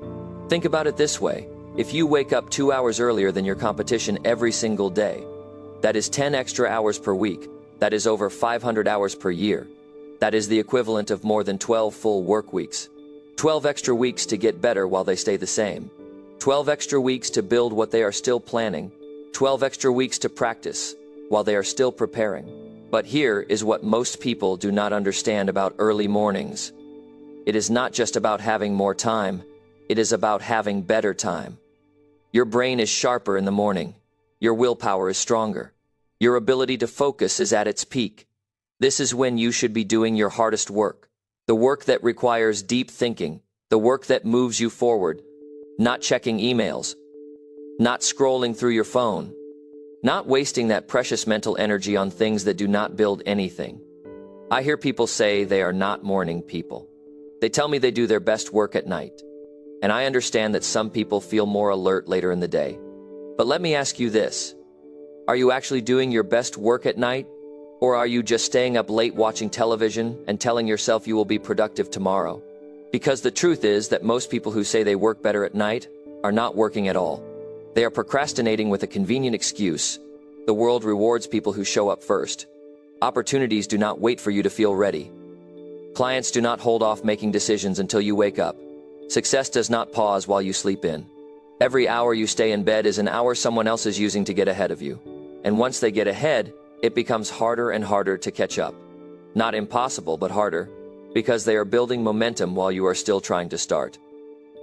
Think about it this way. If you wake up 2 hours earlier than your competition every single day, that is 10 extra hours per week. That is over 500 hours per year. That is the equivalent of more than 12 full work weeks. 12 extra weeks to get better while they stay the same. 12 extra weeks to build what they are still planning. 12 extra weeks to practice while they are still preparing. But here is what most people do not understand about early mornings. It is not just about having more time. It is about having better time. Your brain is sharper in the morning. Your willpower is stronger. Your ability to focus is at its peak. This is when you should be doing your hardest work. The work that requires deep thinking. The work that moves you forward. Not checking emails. Not scrolling through your phone. Not wasting that precious mental energy on things that do not build anything. I hear people say they are not morning people. They tell me they do their best work at night. And I understand that some people feel more alert later in the day. But let me ask you this. Are you actually doing your best work at night? Or are you just staying up late watching television and telling yourself you will be productive tomorrow? Because the truth is that most people who say they work better at night are not working at all. They are procrastinating with a convenient excuse. The world rewards people who show up first. Opportunities do not wait for you to feel ready. Clients do not hold off making decisions until you wake up. Success does not pause while you sleep in. Every hour you stay in bed is an hour someone else is using to get ahead of you. And once they get ahead, it becomes harder and harder to catch up. Not impossible, but harder, because they are building momentum while you are still trying to start.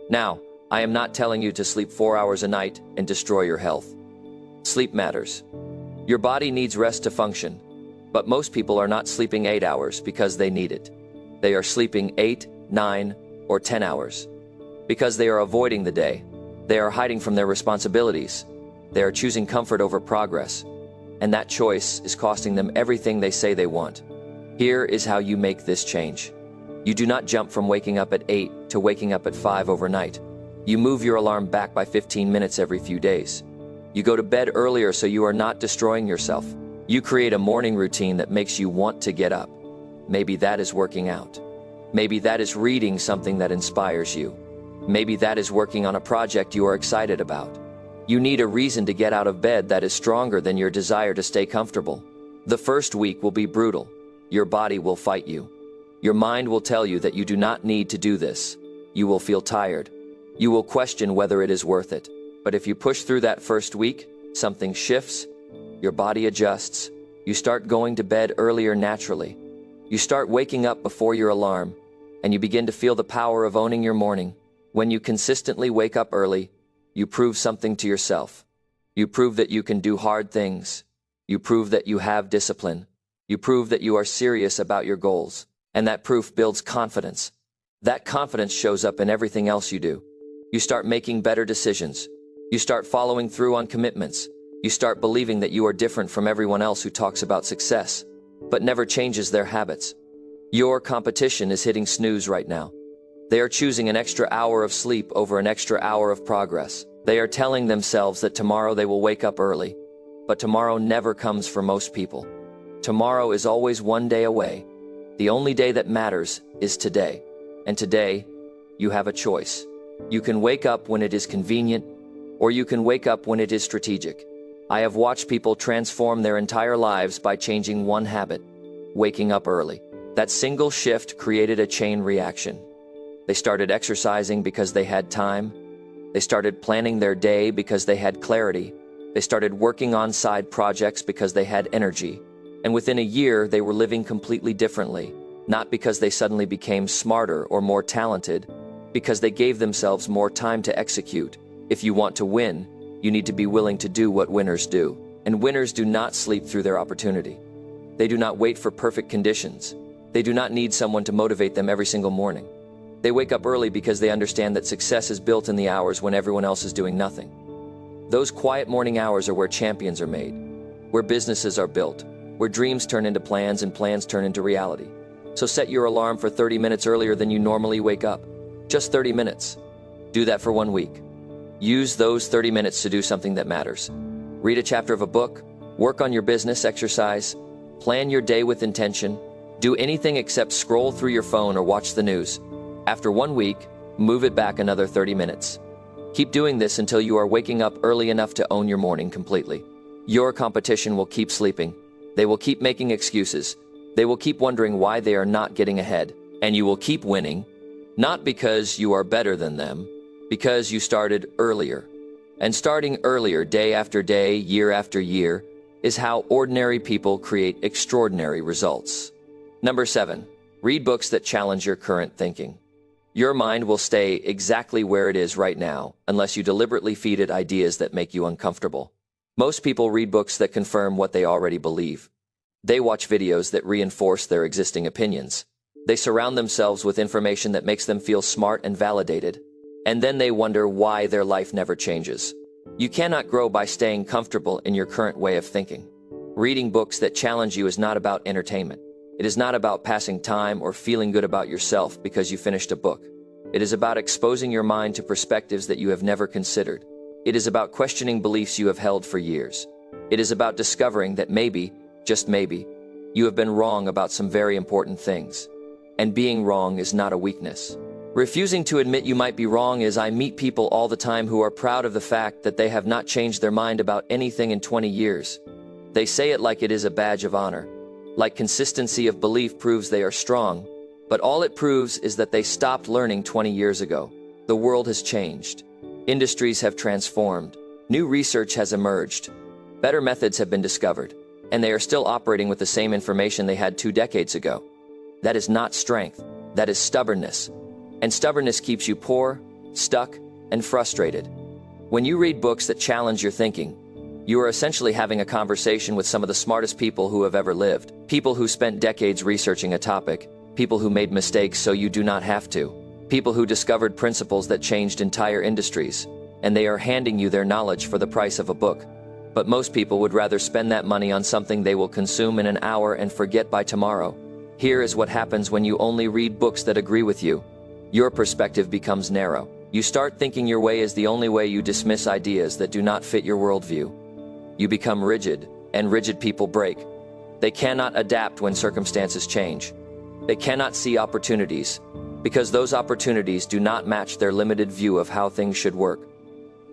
Now, I am not telling you to sleep 4 hours a night and destroy your health. Sleep matters. Your body needs rest to function, but most people are not sleeping 8 hours because they need it. They are sleeping 8, 9, or 10 hours. Because they are avoiding the day. They are hiding from their responsibilities. They are choosing comfort over progress. And that choice is costing them everything they say they want. Here is how you make this change. You do not jump from waking up at 8 to waking up at 5 overnight. You move your alarm back by 15 minutes every few days. You go to bed earlier so you are not destroying yourself. You create a morning routine that makes you want to get up. Maybe that is working out. Maybe that is reading something that inspires you. Maybe that is working on a project you are excited about. You need a reason to get out of bed that is stronger than your desire to stay comfortable. The first week will be brutal. Your body will fight you. Your mind will tell you that you do not need to do this. You will feel tired. You will question whether it is worth it. But if you push through that first week, something shifts. Your body adjusts. You start going to bed earlier naturally. You start waking up before your alarm, and you begin to feel the power of owning your morning. When you consistently wake up early, you prove something to yourself. You prove that you can do hard things. You prove that you have discipline. You prove that you are serious about your goals. And that proof builds confidence. That confidence shows up in everything else you do. You start making better decisions. You start following through on commitments. You start believing that you are different from everyone else who talks about success, but never changes their habits. Your competition is hitting snooze right now. They are choosing an extra hour of sleep over an extra hour of progress. They are telling themselves that tomorrow they will wake up early. But tomorrow never comes for most people. Tomorrow is always one day away. The only day that matters is today. And today, you have a choice. You can wake up when it is convenient, or you can wake up when it is strategic. I have watched people transform their entire lives by changing one habit: waking up early. That single shift created a chain reaction. They started exercising because they had time. They started planning their day because they had clarity. They started working on side projects because they had energy. And within a year, they were living completely differently, not because they suddenly became smarter or more talented, because they gave themselves more time to execute. If you want to win, you need to be willing to do what winners do. And winners do not sleep through their opportunity. They do not wait for perfect conditions. They do not need someone to motivate them every single morning. They wake up early because they understand that success is built in the hours when everyone else is doing nothing. Those quiet morning hours are where champions are made, where businesses are built, where dreams turn into plans and plans turn into reality. So set your alarm for 30 minutes earlier than you normally wake up. Just 30 minutes. Do that for 1 week. Use those 30 minutes to do something that matters. Read a chapter of a book, work on your business, exercise, plan your day with intention, do anything except scroll through your phone or watch the news. After 1 week, move it back another 30 minutes. Keep doing this until you are waking up early enough to own your morning completely. Your competition will keep sleeping. They will keep making excuses. They will keep wondering why they are not getting ahead. And you will keep winning, not because you are better than them, because you started earlier. And starting earlier, day after day, year after year, is how ordinary people create extraordinary results. Number 7, read books that challenge your current thinking. Your mind will stay exactly where it is right now unless you deliberately feed it ideas that make you uncomfortable. Most people read books that confirm what they already believe. They watch videos that reinforce their existing opinions. They surround themselves with information that makes them feel smart and validated. And then they wonder why their life never changes. You cannot grow by staying comfortable in your current way of thinking. Reading books that challenge you is not about entertainment. It is not about passing time or feeling good about yourself because you finished a book. It is about exposing your mind to perspectives that you have never considered. It is about questioning beliefs you have held for years. It is about discovering that maybe, just maybe, you have been wrong about some very important things. And being wrong is not a weakness. Refusing to admit you might be wrong is I meet people all the time who are proud of the fact that they have not changed their mind about anything in 20 years. They say it like it is a badge of honor. Like consistency of belief proves they are strong, but all it proves is that they stopped learning 20 years ago. The world has changed. Industries have transformed. New research has emerged. Better methods have been discovered, and they are still operating with the same information they had 2 decades ago. That is not strength. That is stubbornness. And stubbornness keeps you poor, stuck, and frustrated. When you read books that challenge your thinking, you are essentially having a conversation with some of the smartest people who have ever lived. People who spent decades researching a topic. People who made mistakes so you do not have to. People who discovered principles that changed entire industries. And they are handing you their knowledge for the price of a book. But most people would rather spend that money on something they will consume in an hour and forget by tomorrow. Here is what happens when you only read books that agree with you. Your perspective becomes narrow. You start thinking your way is the only way. You dismiss ideas that do not fit your worldview. You become rigid, and rigid people break. They cannot adapt when circumstances change. They cannot see opportunities, because those opportunities do not match their limited view of how things should work.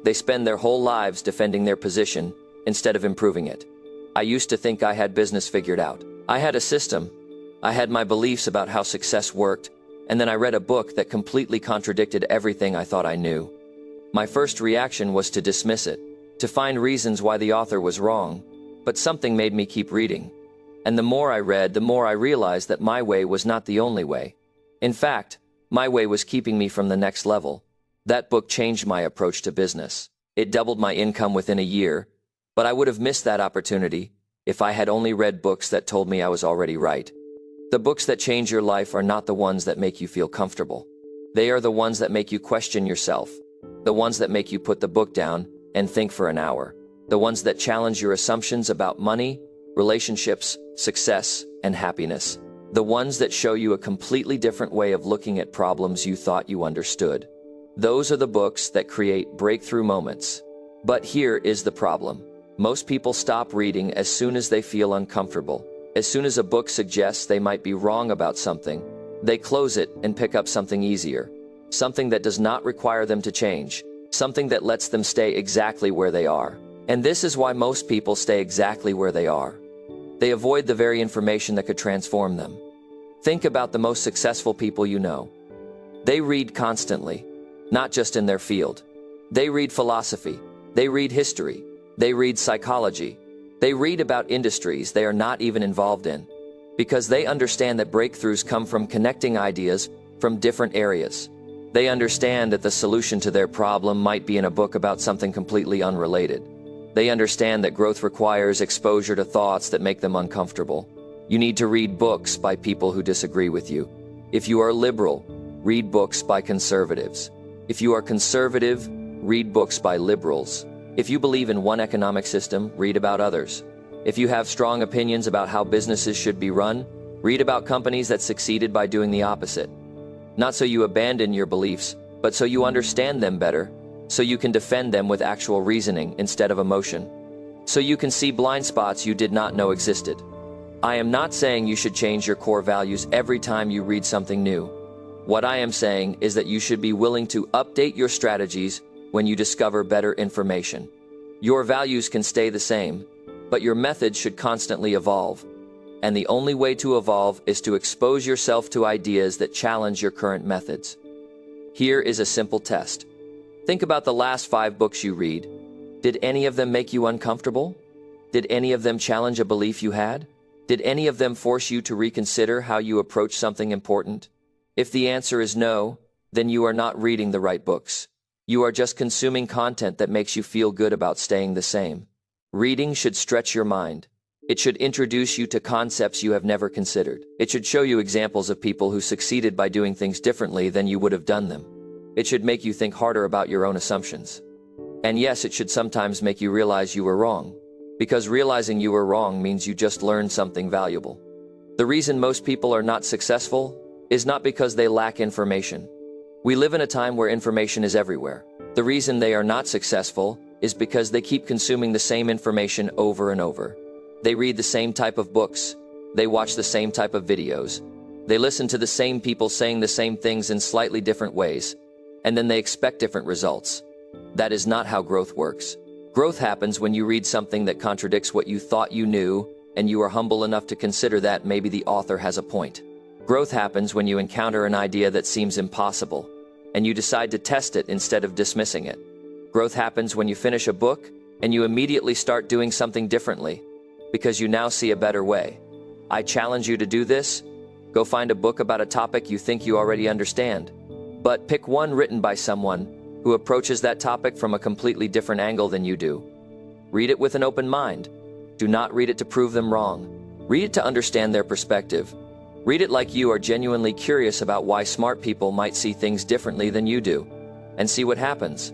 They spend their whole lives defending their position, instead of improving it. I used to think I had business figured out. I had a system. I had my beliefs about how success worked, and then I read a book that completely contradicted everything I thought I knew. My first reaction was to dismiss it, to find reasons why the author was wrong, but something made me keep reading. And the more I read, the more I realized that my way was not the only way. In fact, my way was keeping me from the next level. That book changed my approach to business. It doubled my income within a year, but I would have missed that opportunity if I had only read books that told me I was already right. The books that change your life are not the ones that make you feel comfortable. They are the ones that make you question yourself. The ones that make you put the book down and think for an hour. The ones that challenge your assumptions about money, relationships, success, and happiness. The ones that show you a completely different way of looking at problems you thought you understood. Those are the books that create breakthrough moments. But here is the problem. Most people stop reading as soon as they feel uncomfortable. As soon as a book suggests they might be wrong about something, they close it and pick up something easier. Something that does not require them to change. Something that lets them stay exactly where they are. And this is why most people stay exactly where they are. They avoid the very information that could transform them. Think about the most successful people you know. They read constantly, not just in their field. They read philosophy. They read history. They read psychology. They read about industries they are not even involved in, because they understand that breakthroughs come from connecting ideas from different areas. They understand that the solution to their problem might be in a book about something completely unrelated. They understand that growth requires exposure to thoughts that make them uncomfortable. You need to read books by people who disagree with you. If you are liberal, read books by conservatives. If you are conservative, read books by liberals. If you believe in one economic system, read about others. If you have strong opinions about how businesses should be run, read about companies that succeeded by doing the opposite. Not so you abandon your beliefs, but so you understand them better, so you can defend them with actual reasoning instead of emotion. So you can see blind spots you did not know existed. I am not saying you should change your core values every time you read something new. What I am saying is that you should be willing to update your strategies when you discover better information. Your values can stay the same, but your methods should constantly evolve. And the only way to evolve is to expose yourself to ideas that challenge your current methods. Here is a simple test. Think about the last 5 books you read. Did any of them make you uncomfortable? Did any of them challenge a belief you had? Did any of them force you to reconsider how you approach something important? If the answer is no, then you are not reading the right books. You are just consuming content that makes you feel good about staying the same. Reading should stretch your mind. It should introduce you to concepts you have never considered. It should show you examples of people who succeeded by doing things differently than you would have done them. It should make you think harder about your own assumptions. And yes, it should sometimes make you realize you were wrong. Because realizing you were wrong means you just learned something valuable. The reason most people are not successful is not because they lack information. We live in a time where information is everywhere. The reason they are not successful is because they keep consuming the same information over and over. They read the same type of books. They watch the same type of videos. They listen to the same people saying the same things in slightly different ways, and then they expect different results. That is not how growth works. Growth happens when you read something that contradicts what you thought you knew, and you are humble enough to consider that maybe the author has a point. Growth happens when you encounter an idea that seems impossible, and you decide to test it instead of dismissing it. Growth happens when you finish a book, and you immediately start doing something differently, because you now see a better way. I challenge you to do this. Go find a book about a topic you think you already understand, but pick one written by someone who approaches that topic from a completely different angle than you do. Read it with an open mind. Do not read it to prove them wrong. Read it to understand their perspective. Read it like you are genuinely curious about why smart people might see things differently than you do, and see what happens.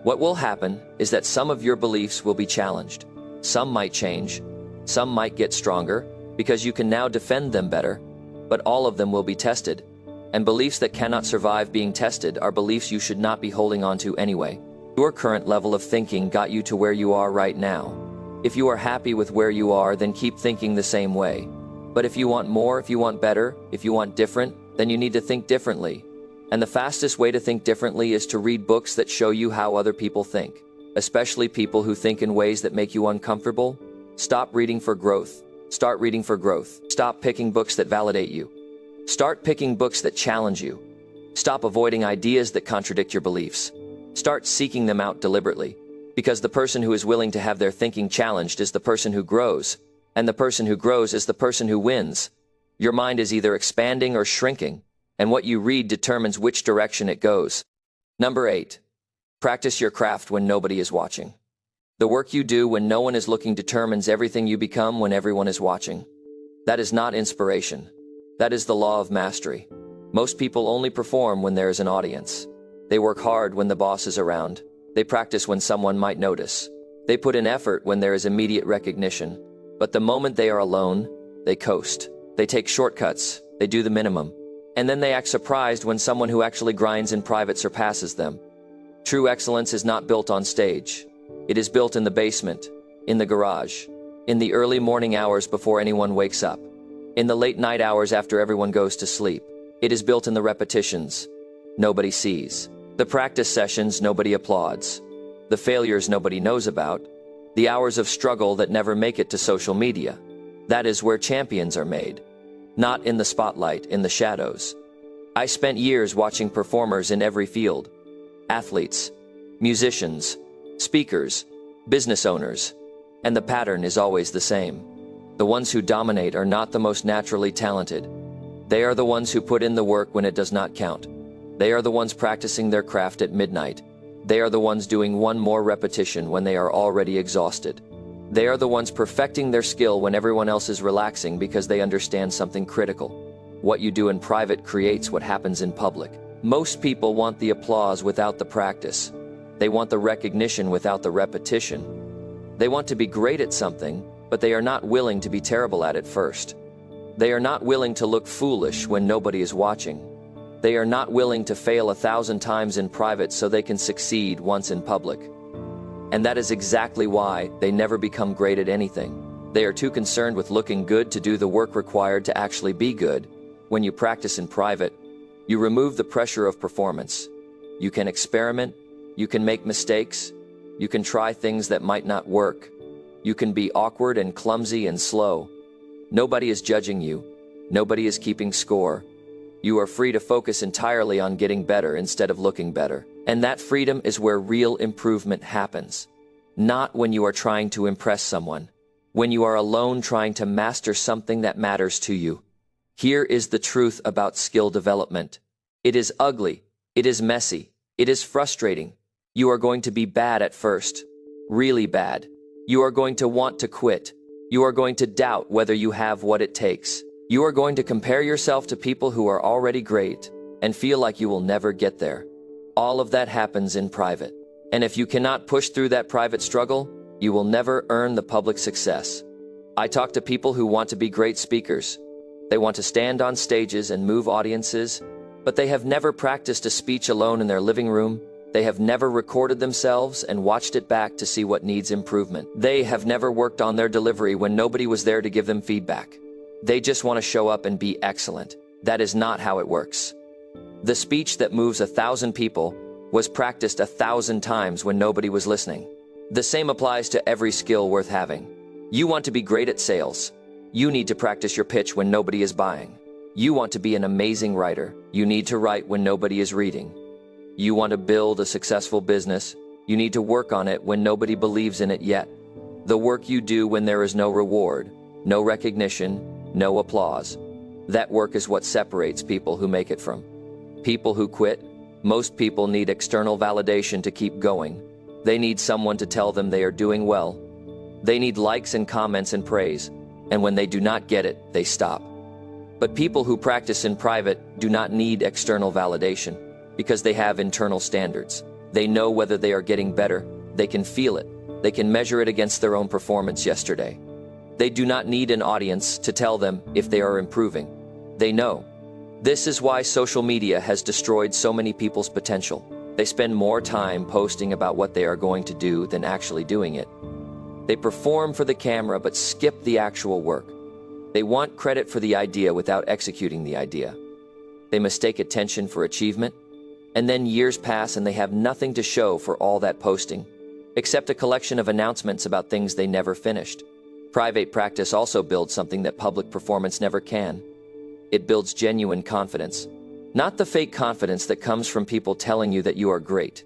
What will happen is that some of your beliefs will be challenged. Some might change. Some might get stronger, because you can now defend them better, but all of them will be tested. And beliefs that cannot survive being tested are beliefs you should not be holding on to anyway. Your current level of thinking got you to where you are right now. If you are happy with where you are, then keep thinking the same way. But if you want more, if you want better, if you want different, then you need to think differently. And the fastest way to think differently is to read books that show you how other people think, especially people who think in ways that make you uncomfortable. Stop reading for growth. Start reading for growth. Stop picking books that validate you. Start picking books that challenge you. Stop avoiding ideas that contradict your beliefs. Start seeking them out deliberately, because the person who is willing to have their thinking challenged is the person who grows, and the person who grows is the person who wins. Your mind is either expanding or shrinking, and what you read determines which direction it goes. Number 8. Practice your craft when nobody is watching. The work you do when no one is looking determines everything you become when everyone is watching. That is not inspiration. That is the law of mastery. Most people only perform when there is an audience. They work hard when the boss is around. They practice when someone might notice. They put in effort when there is immediate recognition. But the moment they are alone, they coast. They take shortcuts. They do the minimum. And then they act surprised when someone who actually grinds in private surpasses them. True excellence is not built on stage. It is built in the basement, in the garage, in the early morning hours before anyone wakes up, in the late night hours after everyone goes to sleep. It is built in the repetitions nobody sees, the practice sessions nobody applauds, the failures nobody knows about, the hours of struggle that never make it to social media. That is where champions are made. Not in the spotlight, in the shadows. I spent years watching performers in every field. Athletes, musicians, speakers, business owners, and the pattern is always the same. The ones who dominate are not the most naturally talented. They are the ones who put in the work when it does not count. They are the ones practicing their craft at midnight. They are the ones doing one more repetition when they are already exhausted. They are the ones perfecting their skill when everyone else is relaxing because they understand something critical. What you do in private creates what happens in public. Most people want the applause without the practice. They want the recognition without the repetition. They want to be great at something, but they are not willing to be terrible at it first. They are not willing to look foolish when nobody is watching. They are not willing to fail 1,000 times in private so they can succeed once in public. And that is exactly why they never become great at anything. They are too concerned with looking good to do the work required to actually be good. When you practice in private, you remove the pressure of performance. You can experiment. You can make mistakes. You can try things that might not work. You can be awkward and clumsy and slow. Nobody is judging you. Nobody is keeping score. You are free to focus entirely on getting better instead of looking better. And that freedom is where real improvement happens. Not when you are trying to impress someone. When you are alone trying to master something that matters to you. Here is the truth about skill development. It is ugly. It is messy. It is frustrating. You are going to be bad at first. Really bad. You are going to want to quit. You are going to doubt whether you have what it takes. You are going to compare yourself to people who are already great and feel like you will never get there. All of that happens in private. And if you cannot push through that private struggle, you will never earn the public success. I talk to people who want to be great speakers. They want to stand on stages and move audiences, but they have never practiced a speech alone in their living room. They have never recorded themselves and watched it back to see what needs improvement. They have never worked on their delivery when nobody was there to give them feedback. They just want to show up and be excellent. That is not how it works. The speech that moves 1,000 people was practiced 1,000 times when nobody was listening. The same applies to every skill worth having. You want to be great at sales. You need to practice your pitch when nobody is buying. You want to be an amazing writer. You need to write when nobody is reading. You want to build a successful business. You need to work on it when nobody believes in it yet. The work you do when there is no reward, no recognition, no applause. That work is what separates people who make it from people who quit. Most people need external validation to keep going. They need someone to tell them they are doing well. They need likes and comments and praise, and when they do not get it, they stop. But people who practice in private do not need external validation because they have internal standards. They know whether they are getting better. They can feel it. They can measure it against their own performance yesterday. They do not need an audience to tell them if they are improving. They know. This is why social media has destroyed so many people's potential. They spend more time posting about what they are going to do than actually doing it. They perform for the camera but skip the actual work. They want credit for the idea without executing the idea. They mistake attention for achievement, and then years pass and they have nothing to show for all that posting, except a collection of announcements about things they never finished. Private practice also builds something that public performance never can. It builds genuine confidence, not the fake confidence that comes from people telling you that you are great.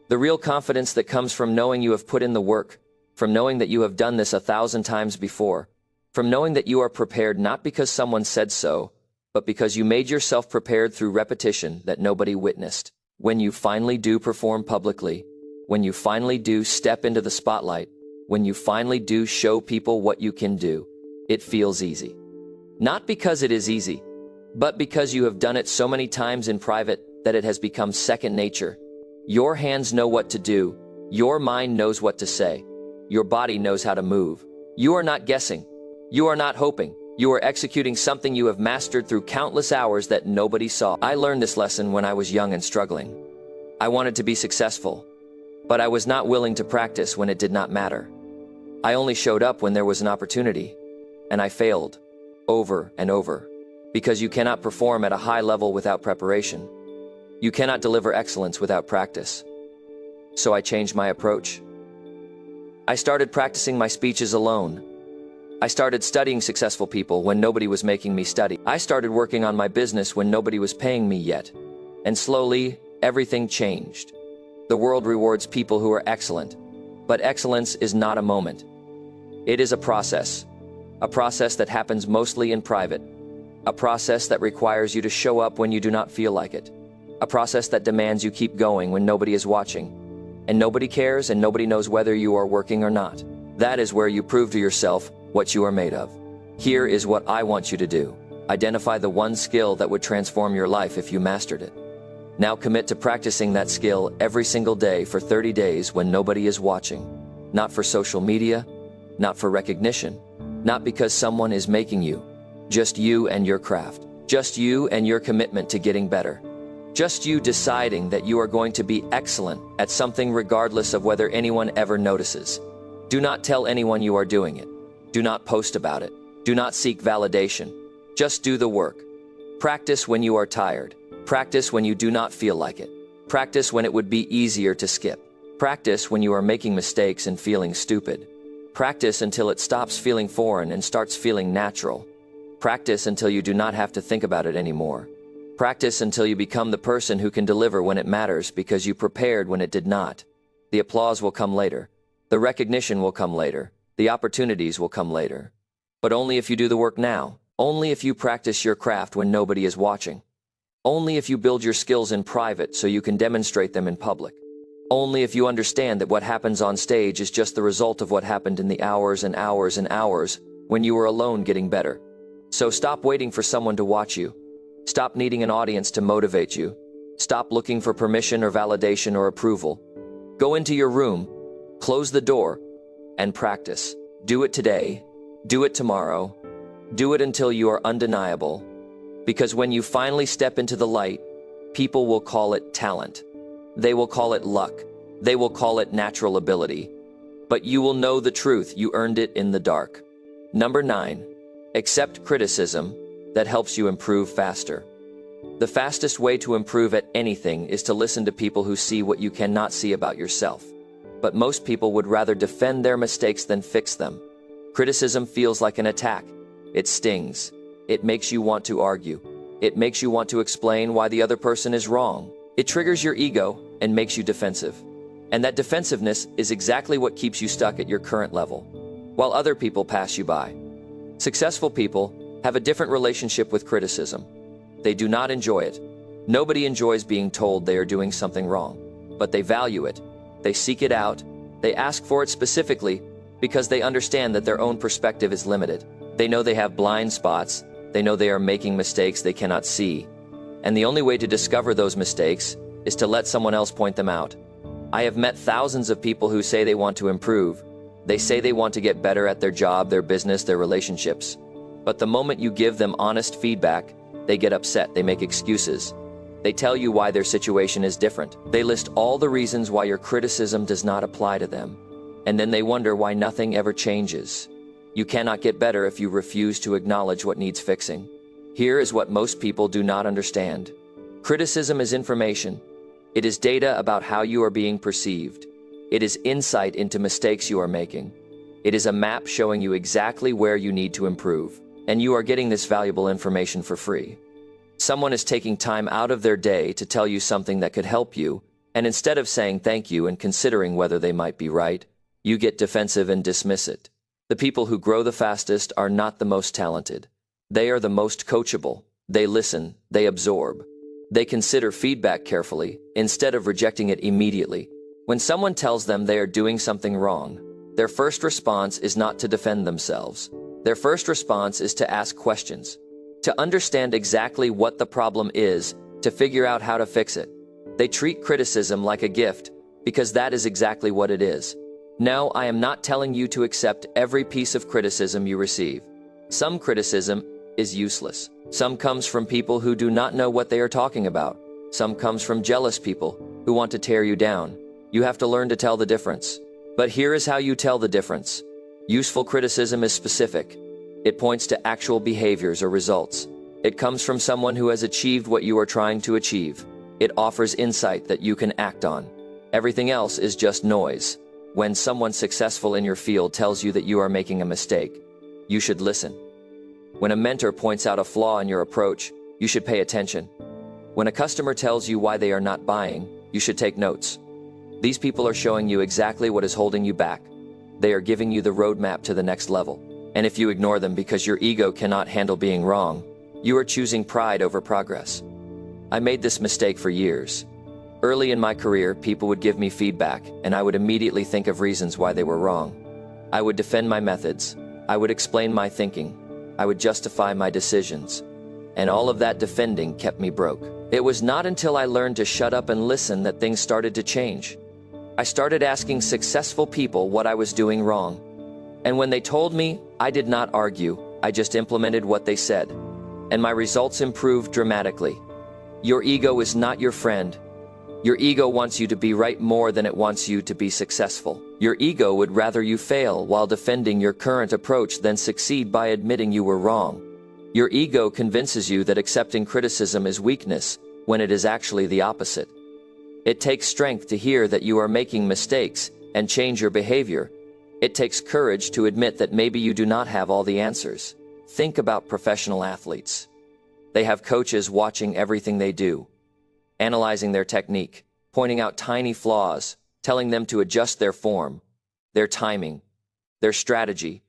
The real confidence that comes from knowing you have put in the work, from knowing that you have done this 1,000 times before, from knowing that you are prepared not because someone said so, but because you made yourself prepared through repetition that nobody witnessed. When you finally do perform publicly, when you finally do step into the spotlight, when you finally do show people what you can do, it feels easy. Not because it is easy, but because you have done it so many times in private that it has become second nature. Your hands know what to do. Your mind knows what to say. Your body knows how to move. You are not guessing. You are not hoping. You are executing something you have mastered through countless hours that nobody saw. I learned this lesson when I was young and struggling. I wanted to be successful, but I was not willing to practice when it did not matter. I only showed up when there was an opportunity, and I failed. Over and over, because you cannot perform at a high level without preparation. You cannot deliver excellence without practice. So I changed my approach. I started practicing my speeches alone. I started studying successful people when nobody was making me study. I started working on my business when nobody was paying me yet. And slowly, everything changed. The world rewards people who are excellent, but excellence is not a moment. It is a process that happens mostly in private, a process that requires you to show up when you do not feel like it, a process that demands you keep going when nobody is watching, and nobody cares and nobody knows whether you are working or not. That is where you prove to yourself what you are made of. Here is what I want you to do. Identify the one skill that would transform your life if you mastered it. Now commit to practicing that skill every single day for 30 days when nobody is watching. Not for social media, not for recognition, not because someone is making you. Just you and your craft. Just you and your commitment to getting better. Just you deciding that you are going to be excellent at something regardless of whether anyone ever notices. Do not tell anyone you are doing it. Do not post about it. Do not seek validation. Just do the work. Practice when you are tired. Practice when you do not feel like it. Practice when it would be easier to skip. Practice when you are making mistakes and feeling stupid. Practice until it stops feeling foreign and starts feeling natural. Practice until you do not have to think about it anymore. Practice until you become the person who can deliver when it matters because you prepared when it did not. The applause will come later. The recognition will come later. The opportunities will come later. But only if you do the work now. Only if you practice your craft when nobody is watching. Only if you build your skills in private so you can demonstrate them in public. Only if you understand that what happens on stage is just the result of what happened in the hours and hours and hours when you were alone getting better. So stop waiting for someone to watch you. Stop needing an audience to motivate you. Stop looking for permission or validation or approval. Go into your room, close the door, and practice. Do it today. Do it tomorrow. Do it until you are undeniable. Because when you finally step into the light, people will call it talent. They will call it luck. They will call it natural ability. But you will know the truth. You earned it in the dark. Number 9, accept criticism, that helps you improve faster. The fastest way to improve at anything is to listen to people who see what you cannot see about yourself. But most people would rather defend their mistakes than fix them. Criticism feels like an attack. It stings. It makes you want to argue. It makes you want to explain why the other person is wrong. It triggers your ego and makes you defensive. And that defensiveness is exactly what keeps you stuck at your current level, while other people pass you by. Successful people have a different relationship with criticism. They do not enjoy it. Nobody enjoys being told they are doing something wrong, but they value it. They seek it out. They ask for it specifically because they understand that their own perspective is limited. They know they have blind spots. They know they are making mistakes they cannot see. And the only way to discover those mistakes is to let someone else point them out. I have met thousands of people who say they want to improve. They say they want to get better at their job, their business, their relationships. But the moment you give them honest feedback, they get upset, they make excuses. They tell you why their situation is different. They list all the reasons why your criticism does not apply to them. And then they wonder why nothing ever changes. You cannot get better if you refuse to acknowledge what needs fixing. Here is what most people do not understand. Criticism is information. It is data about how you are being perceived. It is insight into mistakes you are making. It is a map showing you exactly where you need to improve. And you are getting this valuable information for free. Someone is taking time out of their day to tell you something that could help you, and instead of saying thank you and considering whether they might be right, you get defensive and dismiss it. The people who grow the fastest are not the most talented. They are the most coachable. They listen, they absorb. They consider feedback carefully, instead of rejecting it immediately. When someone tells them they are doing something wrong, their first response is not to defend themselves. Their first response is to ask questions, to understand exactly what the problem is, to figure out how to fix it. They treat criticism like a gift, because that is exactly what it is. No, I am not telling you to accept every piece of criticism you receive. Some criticism is useless. Some comes from people who do not know what they are talking about. Some comes from jealous people who want to tear you down. You have to learn to tell the difference. But here is how you tell the difference. Useful criticism is specific. It points to actual behaviors or results. It comes from someone who has achieved what you are trying to achieve. It offers insight that you can act on. Everything else is just noise. When someone successful in your field tells you that you are making a mistake, you should listen. When a mentor points out a flaw in your approach, you should pay attention. When a customer tells you why they are not buying, you should take notes. These people are showing you exactly what is holding you back. They are giving you the roadmap to the next level. And if you ignore them because your ego cannot handle being wrong, you are choosing pride over progress. I made this mistake for years. Early in my career, people would give me feedback, and I would immediately think of reasons why they were wrong. I would defend my methods. I would explain my thinking. I would justify my decisions. And all of that defending kept me broke. It was not until I learned to shut up and listen that things started to change. I started asking successful people what I was doing wrong. And when they told me, I did not argue. I just implemented what they said. And my results improved dramatically. Your ego is not your friend. Your ego wants you to be right more than it wants you to be successful. Your ego would rather you fail while defending your current approach than succeed by admitting you were wrong. Your ego convinces you that accepting criticism is weakness, when it is actually the opposite. It takes strength to hear that you are making mistakes and change your behavior. It takes courage to admit that maybe you do not have all the answers. Think about professional athletes. They have coaches watching everything they do, analyzing their technique, pointing out tiny flaws, telling them to adjust their form, their timing, their strategy.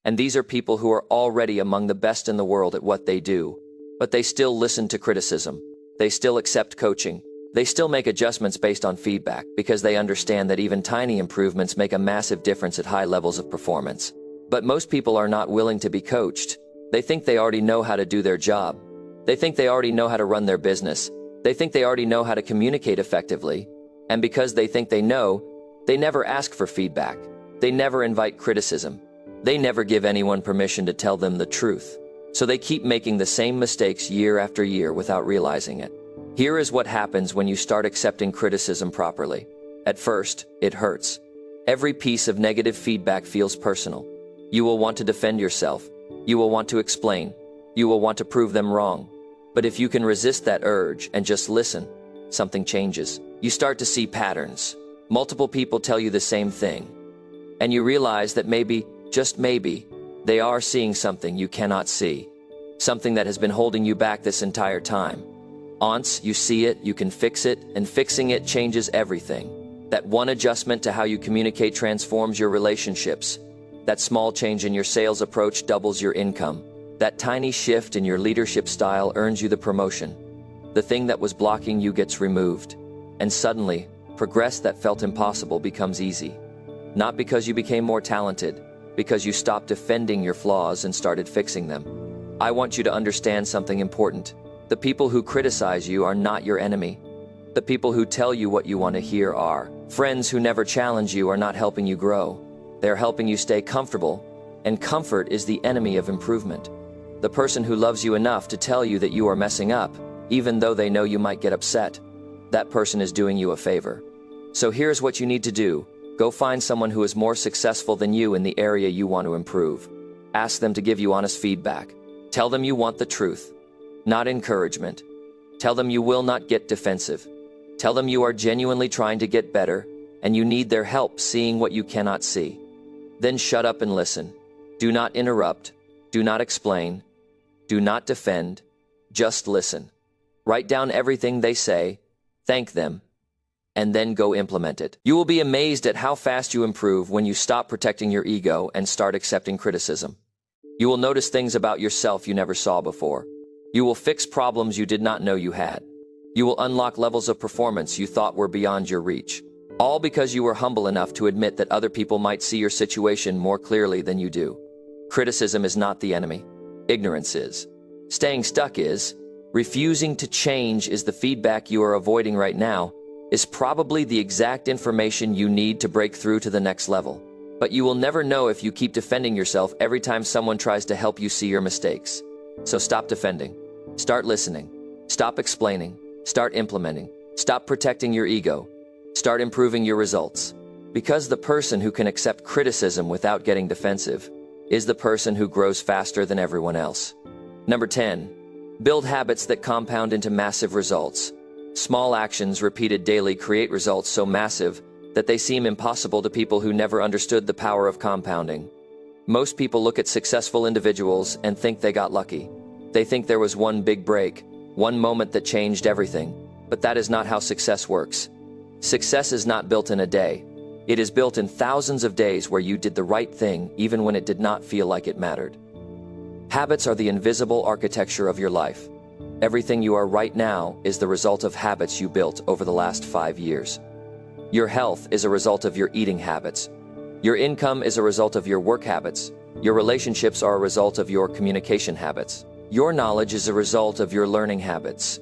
And these are people who are already among the best in the world at what they do. But they still listen to criticism. They still accept coaching. They still make adjustments based on feedback because they understand that even tiny improvements make a massive difference at high levels of performance. But most people are not willing to be coached. They think they already know how to do their job. They think they already know how to run their business. They think they already know how to communicate effectively. And because they think they know, they never ask for feedback. They never invite criticism. They never give anyone permission to tell them the truth. So they keep making the same mistakes year after year without realizing it. Here is what happens when you start accepting criticism properly. At first, it hurts. Every piece of negative feedback feels personal. You will want to defend yourself. You will want to explain. You will want to prove them wrong. But if you can resist that urge and just listen, something changes. You start to see patterns. Multiple people tell you the same thing. And you realize that maybe, just maybe, they are seeing something you cannot see. Something that has been holding you back this entire time. Once you see it, you can fix it, and fixing it changes everything. That one adjustment to how you communicate transforms your relationships. That small change in your sales approach doubles your income. That tiny shift in your leadership style earns you the promotion. The thing that was blocking you gets removed. And suddenly, progress that felt impossible becomes easy. Not because you became more talented, because you stopped defending your flaws and started fixing them. I want you to understand something important. The people who criticize you are not your enemy. The people who tell you what you want to hear are. Friends who never challenge you are not helping you grow. They're helping you stay comfortable, and comfort is the enemy of improvement. The person who loves you enough to tell you that you are messing up, even though they know you might get upset, that person is doing you a favor. So here's what you need to do. Go find someone who is more successful than you in the area you want to improve. Ask them to give you honest feedback. Tell them you want the truth, not encouragement. Tell them you will not get defensive. Tell them you are genuinely trying to get better, and you need their help seeing what you cannot see. Then shut up and listen. Do not interrupt. Do not explain. Do not defend. Just listen. Write down everything they say, thank them, and then go implement it. You will be amazed at how fast you improve when you stop protecting your ego and start accepting criticism. You will notice things about yourself you never saw before. You will fix problems you did not know you had. You will unlock levels of performance you thought were beyond your reach. All because you were humble enough to admit that other people might see your situation more clearly than you do. Criticism is not the enemy. Ignorance is. Staying stuck is. Refusing to change is the feedback you are avoiding right now, is probably the exact information you need to break through to the next level. But you will never know if you keep defending yourself every time someone tries to help you see your mistakes. So stop defending. Start listening. Stop explaining. Start implementing. Stop protecting your ego. Start improving your results. Because the person who can accept criticism without getting defensive is the person who grows faster than everyone else. Number 10. Build habits that compound into massive results. Small actions repeated daily create results so massive that they seem impossible to people who never understood the power of compounding. Most people look at successful individuals and think they got lucky. They think there was one big break, one moment that changed everything. But that is not how success works. Success is not built in a day. It is built in thousands of days where you did the right thing even when it did not feel like it mattered. Habits are the invisible architecture of your life. Everything you are right now is the result of habits you built over the last 5 years. Your health is a result of your eating habits. Your income is a result of your work habits. Your relationships are a result of your communication habits. Your knowledge is a result of your learning habits.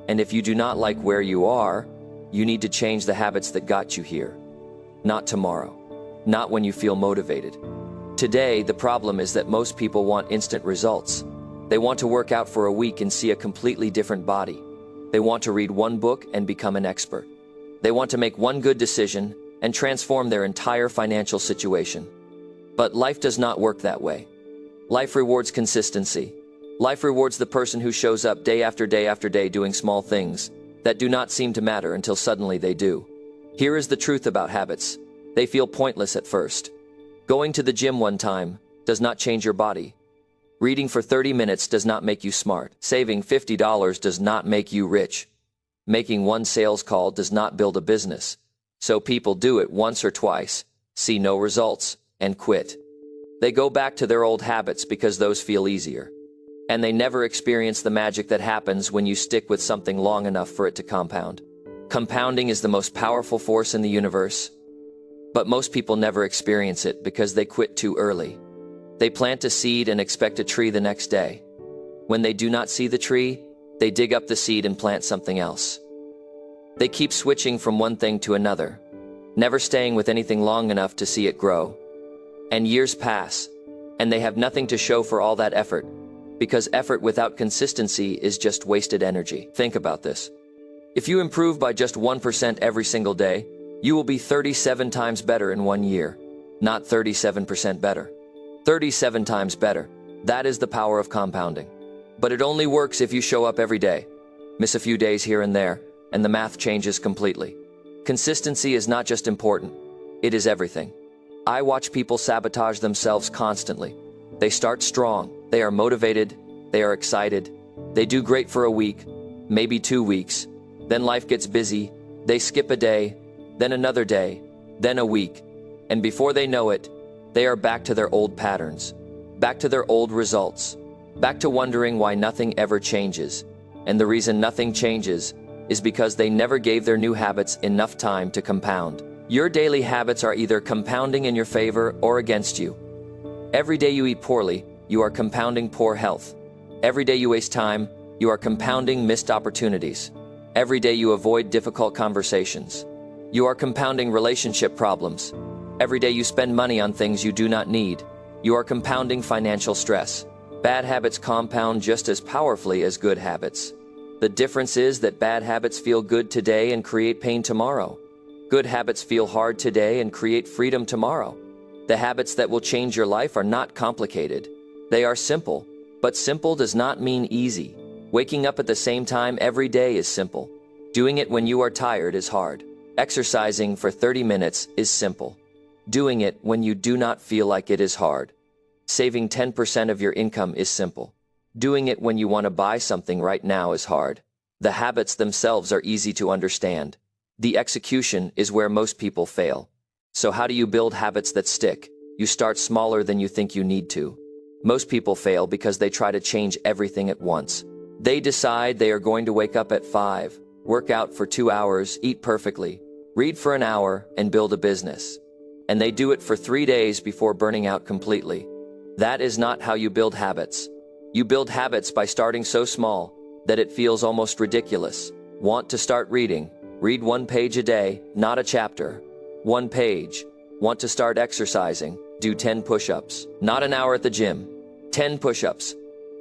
And if you do not like where you are, you need to change the habits that got you here. Not tomorrow. Not when you feel motivated. Today, the problem is that most people want instant results. They want to work out for a week and see a completely different body. They want to read one book and become an expert. They want to make one good decision and transform their entire financial situation. But life does not work that way. Life rewards consistency. Life rewards the person who shows up day after day after day doing small things that do not seem to matter until suddenly they do. Here is the truth about habits. They feel pointless at first. Going to the gym one time does not change your body. Reading for 30 minutes does not make you smart. Saving $50 does not make you rich. Making one sales call does not build a business. So people do it once or twice, see no results, and quit. They go back to their old habits because those feel easier. And they never experience the magic that happens when you stick with something long enough for it to compound. Compounding is the most powerful force in the universe. But most people never experience it because they quit too early. They plant a seed and expect a tree the next day. When they do not see the tree, they dig up the seed and plant something else. They keep switching from one thing to another, never staying with anything long enough to see it grow. And years pass, and they have nothing to show for all that effort, because effort without consistency is just wasted energy. Think about this. If you improve by just 1% every single day, you will be 37 times better in 1 year. Not 37% better. 37 times better. That is the power of compounding. But it only works if you show up every day. Miss a few days here and there, and the math changes completely. Consistency is not just important, it is everything. I watch people sabotage themselves constantly. They start strong, they are motivated, they are excited, they do great for a week, maybe 2 weeks, then life gets busy, they skip a day, then another day, then a week, and before they know it, they are back to their old patterns, back to their old results, back to wondering why nothing ever changes. And the reason nothing changes is because they never gave their new habits enough time to compound. Your daily habits are either compounding in your favor or against you. Every day you eat poorly, you are compounding poor health. Every day you waste time, you are compounding missed opportunities. Every day you avoid difficult conversations, you are compounding relationship problems. Every day you spend money on things you do not need, you are compounding financial stress. Bad habits compound just as powerfully as good habits. The difference is that bad habits feel good today and create pain tomorrow. Good habits feel hard today and create freedom tomorrow. The habits that will change your life are not complicated. They are simple, but simple does not mean easy. Waking up at the same time every day is simple. Doing it when you are tired is hard. Exercising for 30 minutes is simple. Doing it when you do not feel like it is hard. Saving 10% of your income is simple. Doing it when you want to buy something right now is hard. The habits themselves are easy to understand. The execution is where most people fail. So how do you build habits that stick? You start smaller than you think you need to. Most people fail because they try to change everything at once. They decide they are going to wake up at 5, work out for 2 hours, eat perfectly, read for an hour, and build a business. And they do it for 3 days before burning out completely. That is not how you build habits. You build habits by starting so small that it feels almost ridiculous. Want to start reading? Read 1 page a day, not a chapter. 1 page. Want to start exercising? Do 10 push-ups, not an hour at the gym. 10 push-ups.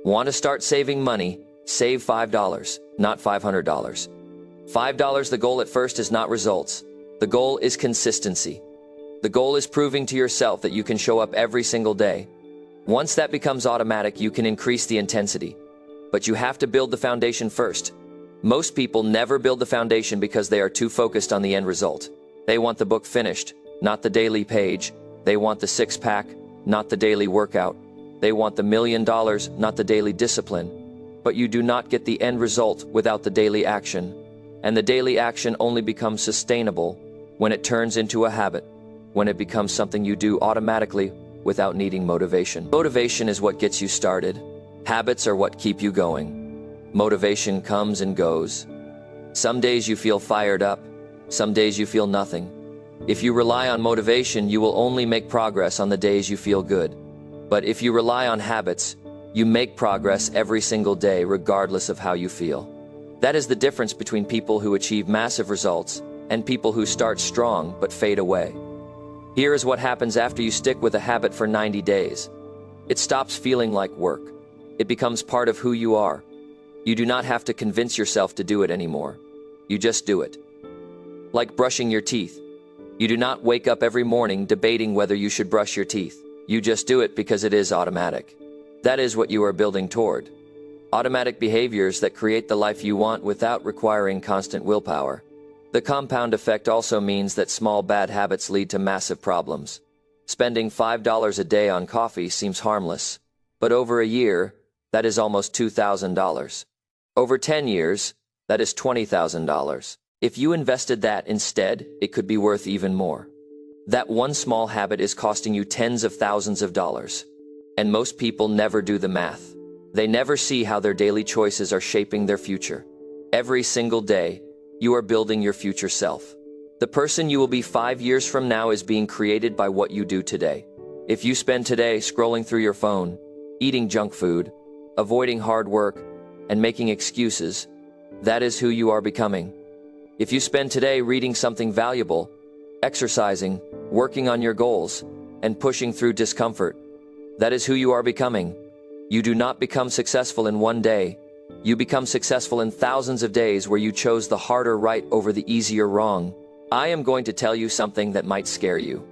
Want to start saving money? Save $5, not $500. $5, the goal at first is not results. The goal is consistency. The goal is proving to yourself that you can show up every single day. Once that becomes automatic, you can increase the intensity. But you have to build the foundation first. Most people never build the foundation because they are too focused on the end result. They want the book finished, not the daily page. They want the 6-pack, not the daily workout. They want the $1 million, not the daily discipline. But you do not get the end result without the daily action. And the daily action only becomes sustainable when it turns into a habit, when it becomes something you do automatically without needing motivation. Motivation is what gets you started. Habits are what keep you going. Motivation comes and goes. Some days you feel fired up, some days you feel nothing. If you rely on motivation, you will only make progress on the days you feel good. But if you rely on habits, you make progress every single day regardless of how you feel. That is the difference between people who achieve massive results and people who start strong but fade away. Here is what happens after you stick with a habit for 90 days. It stops feeling like work. It becomes part of who you are. You do not have to convince yourself to do it anymore. You just do it. Like brushing your teeth. You do not wake up every morning debating whether you should brush your teeth. You just do it because it is automatic. That is what you are building toward. Automatic behaviors that create the life you want without requiring constant willpower. The compound effect also means that small bad habits lead to massive problems. Spending $5 a day on coffee seems harmless, but over a year, that is almost $2,000. Over 10 years, that is $20,000. If you invested that instead, it could be worth even more. That one small habit is costing you tens of thousands of dollars. And most people never do the math. They never see how their daily choices are shaping their future. Every single day, you are building your future self. The person you will be 5 years from now is being created by what you do today. If you spend today scrolling through your phone, eating junk food, avoiding hard work, and making excuses, that is who you are becoming. If you spend today reading something valuable, exercising, working on your goals, and pushing through discomfort, that is who you are becoming. You do not become successful in one day. You become successful in thousands of days where you chose the harder right over the easier wrong. I am going to tell you something that might scare you.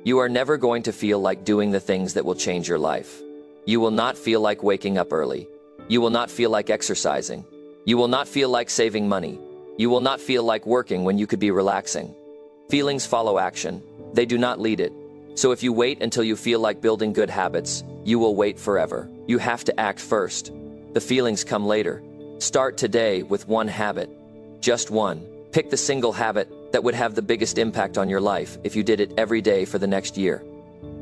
You are never going to feel like doing the things that will change your life. You will not feel like waking up early. You will not feel like exercising. You will not feel like saving money. You will not feel like working when you could be relaxing. Feelings follow action. They do not lead it. So if you wait until you feel like building good habits, you will wait forever. You have to act first. The feelings come later. Start today with one habit. Just one. Pick the single habit that would have the biggest impact on your life if you did it every day for the next year.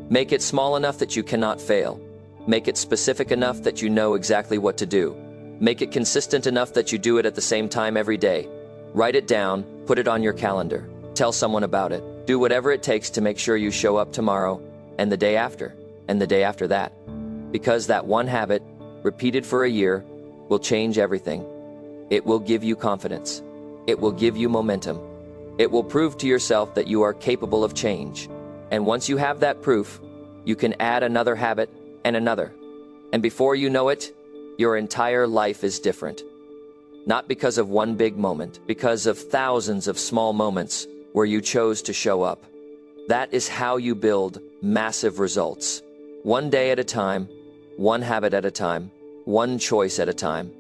Make it small enough that you cannot fail. Make it specific enough that you know exactly what to do. Make it consistent enough that you do it at the same time every day. Write it down, put it on your calendar. Tell someone about it. Do whatever it takes to make sure you show up tomorrow, and the day after, and the day after that. Because that one habit, repeated for a year, will change everything. It will give you confidence. It will give you momentum. It will prove to yourself that you are capable of change. And once you have that proof, you can add another habit and another. And before you know it, your entire life is different. Not because of one big moment, because of thousands of small moments where you chose to show up. That is how you build massive results. One day at a time, one habit at a time, one choice at a time.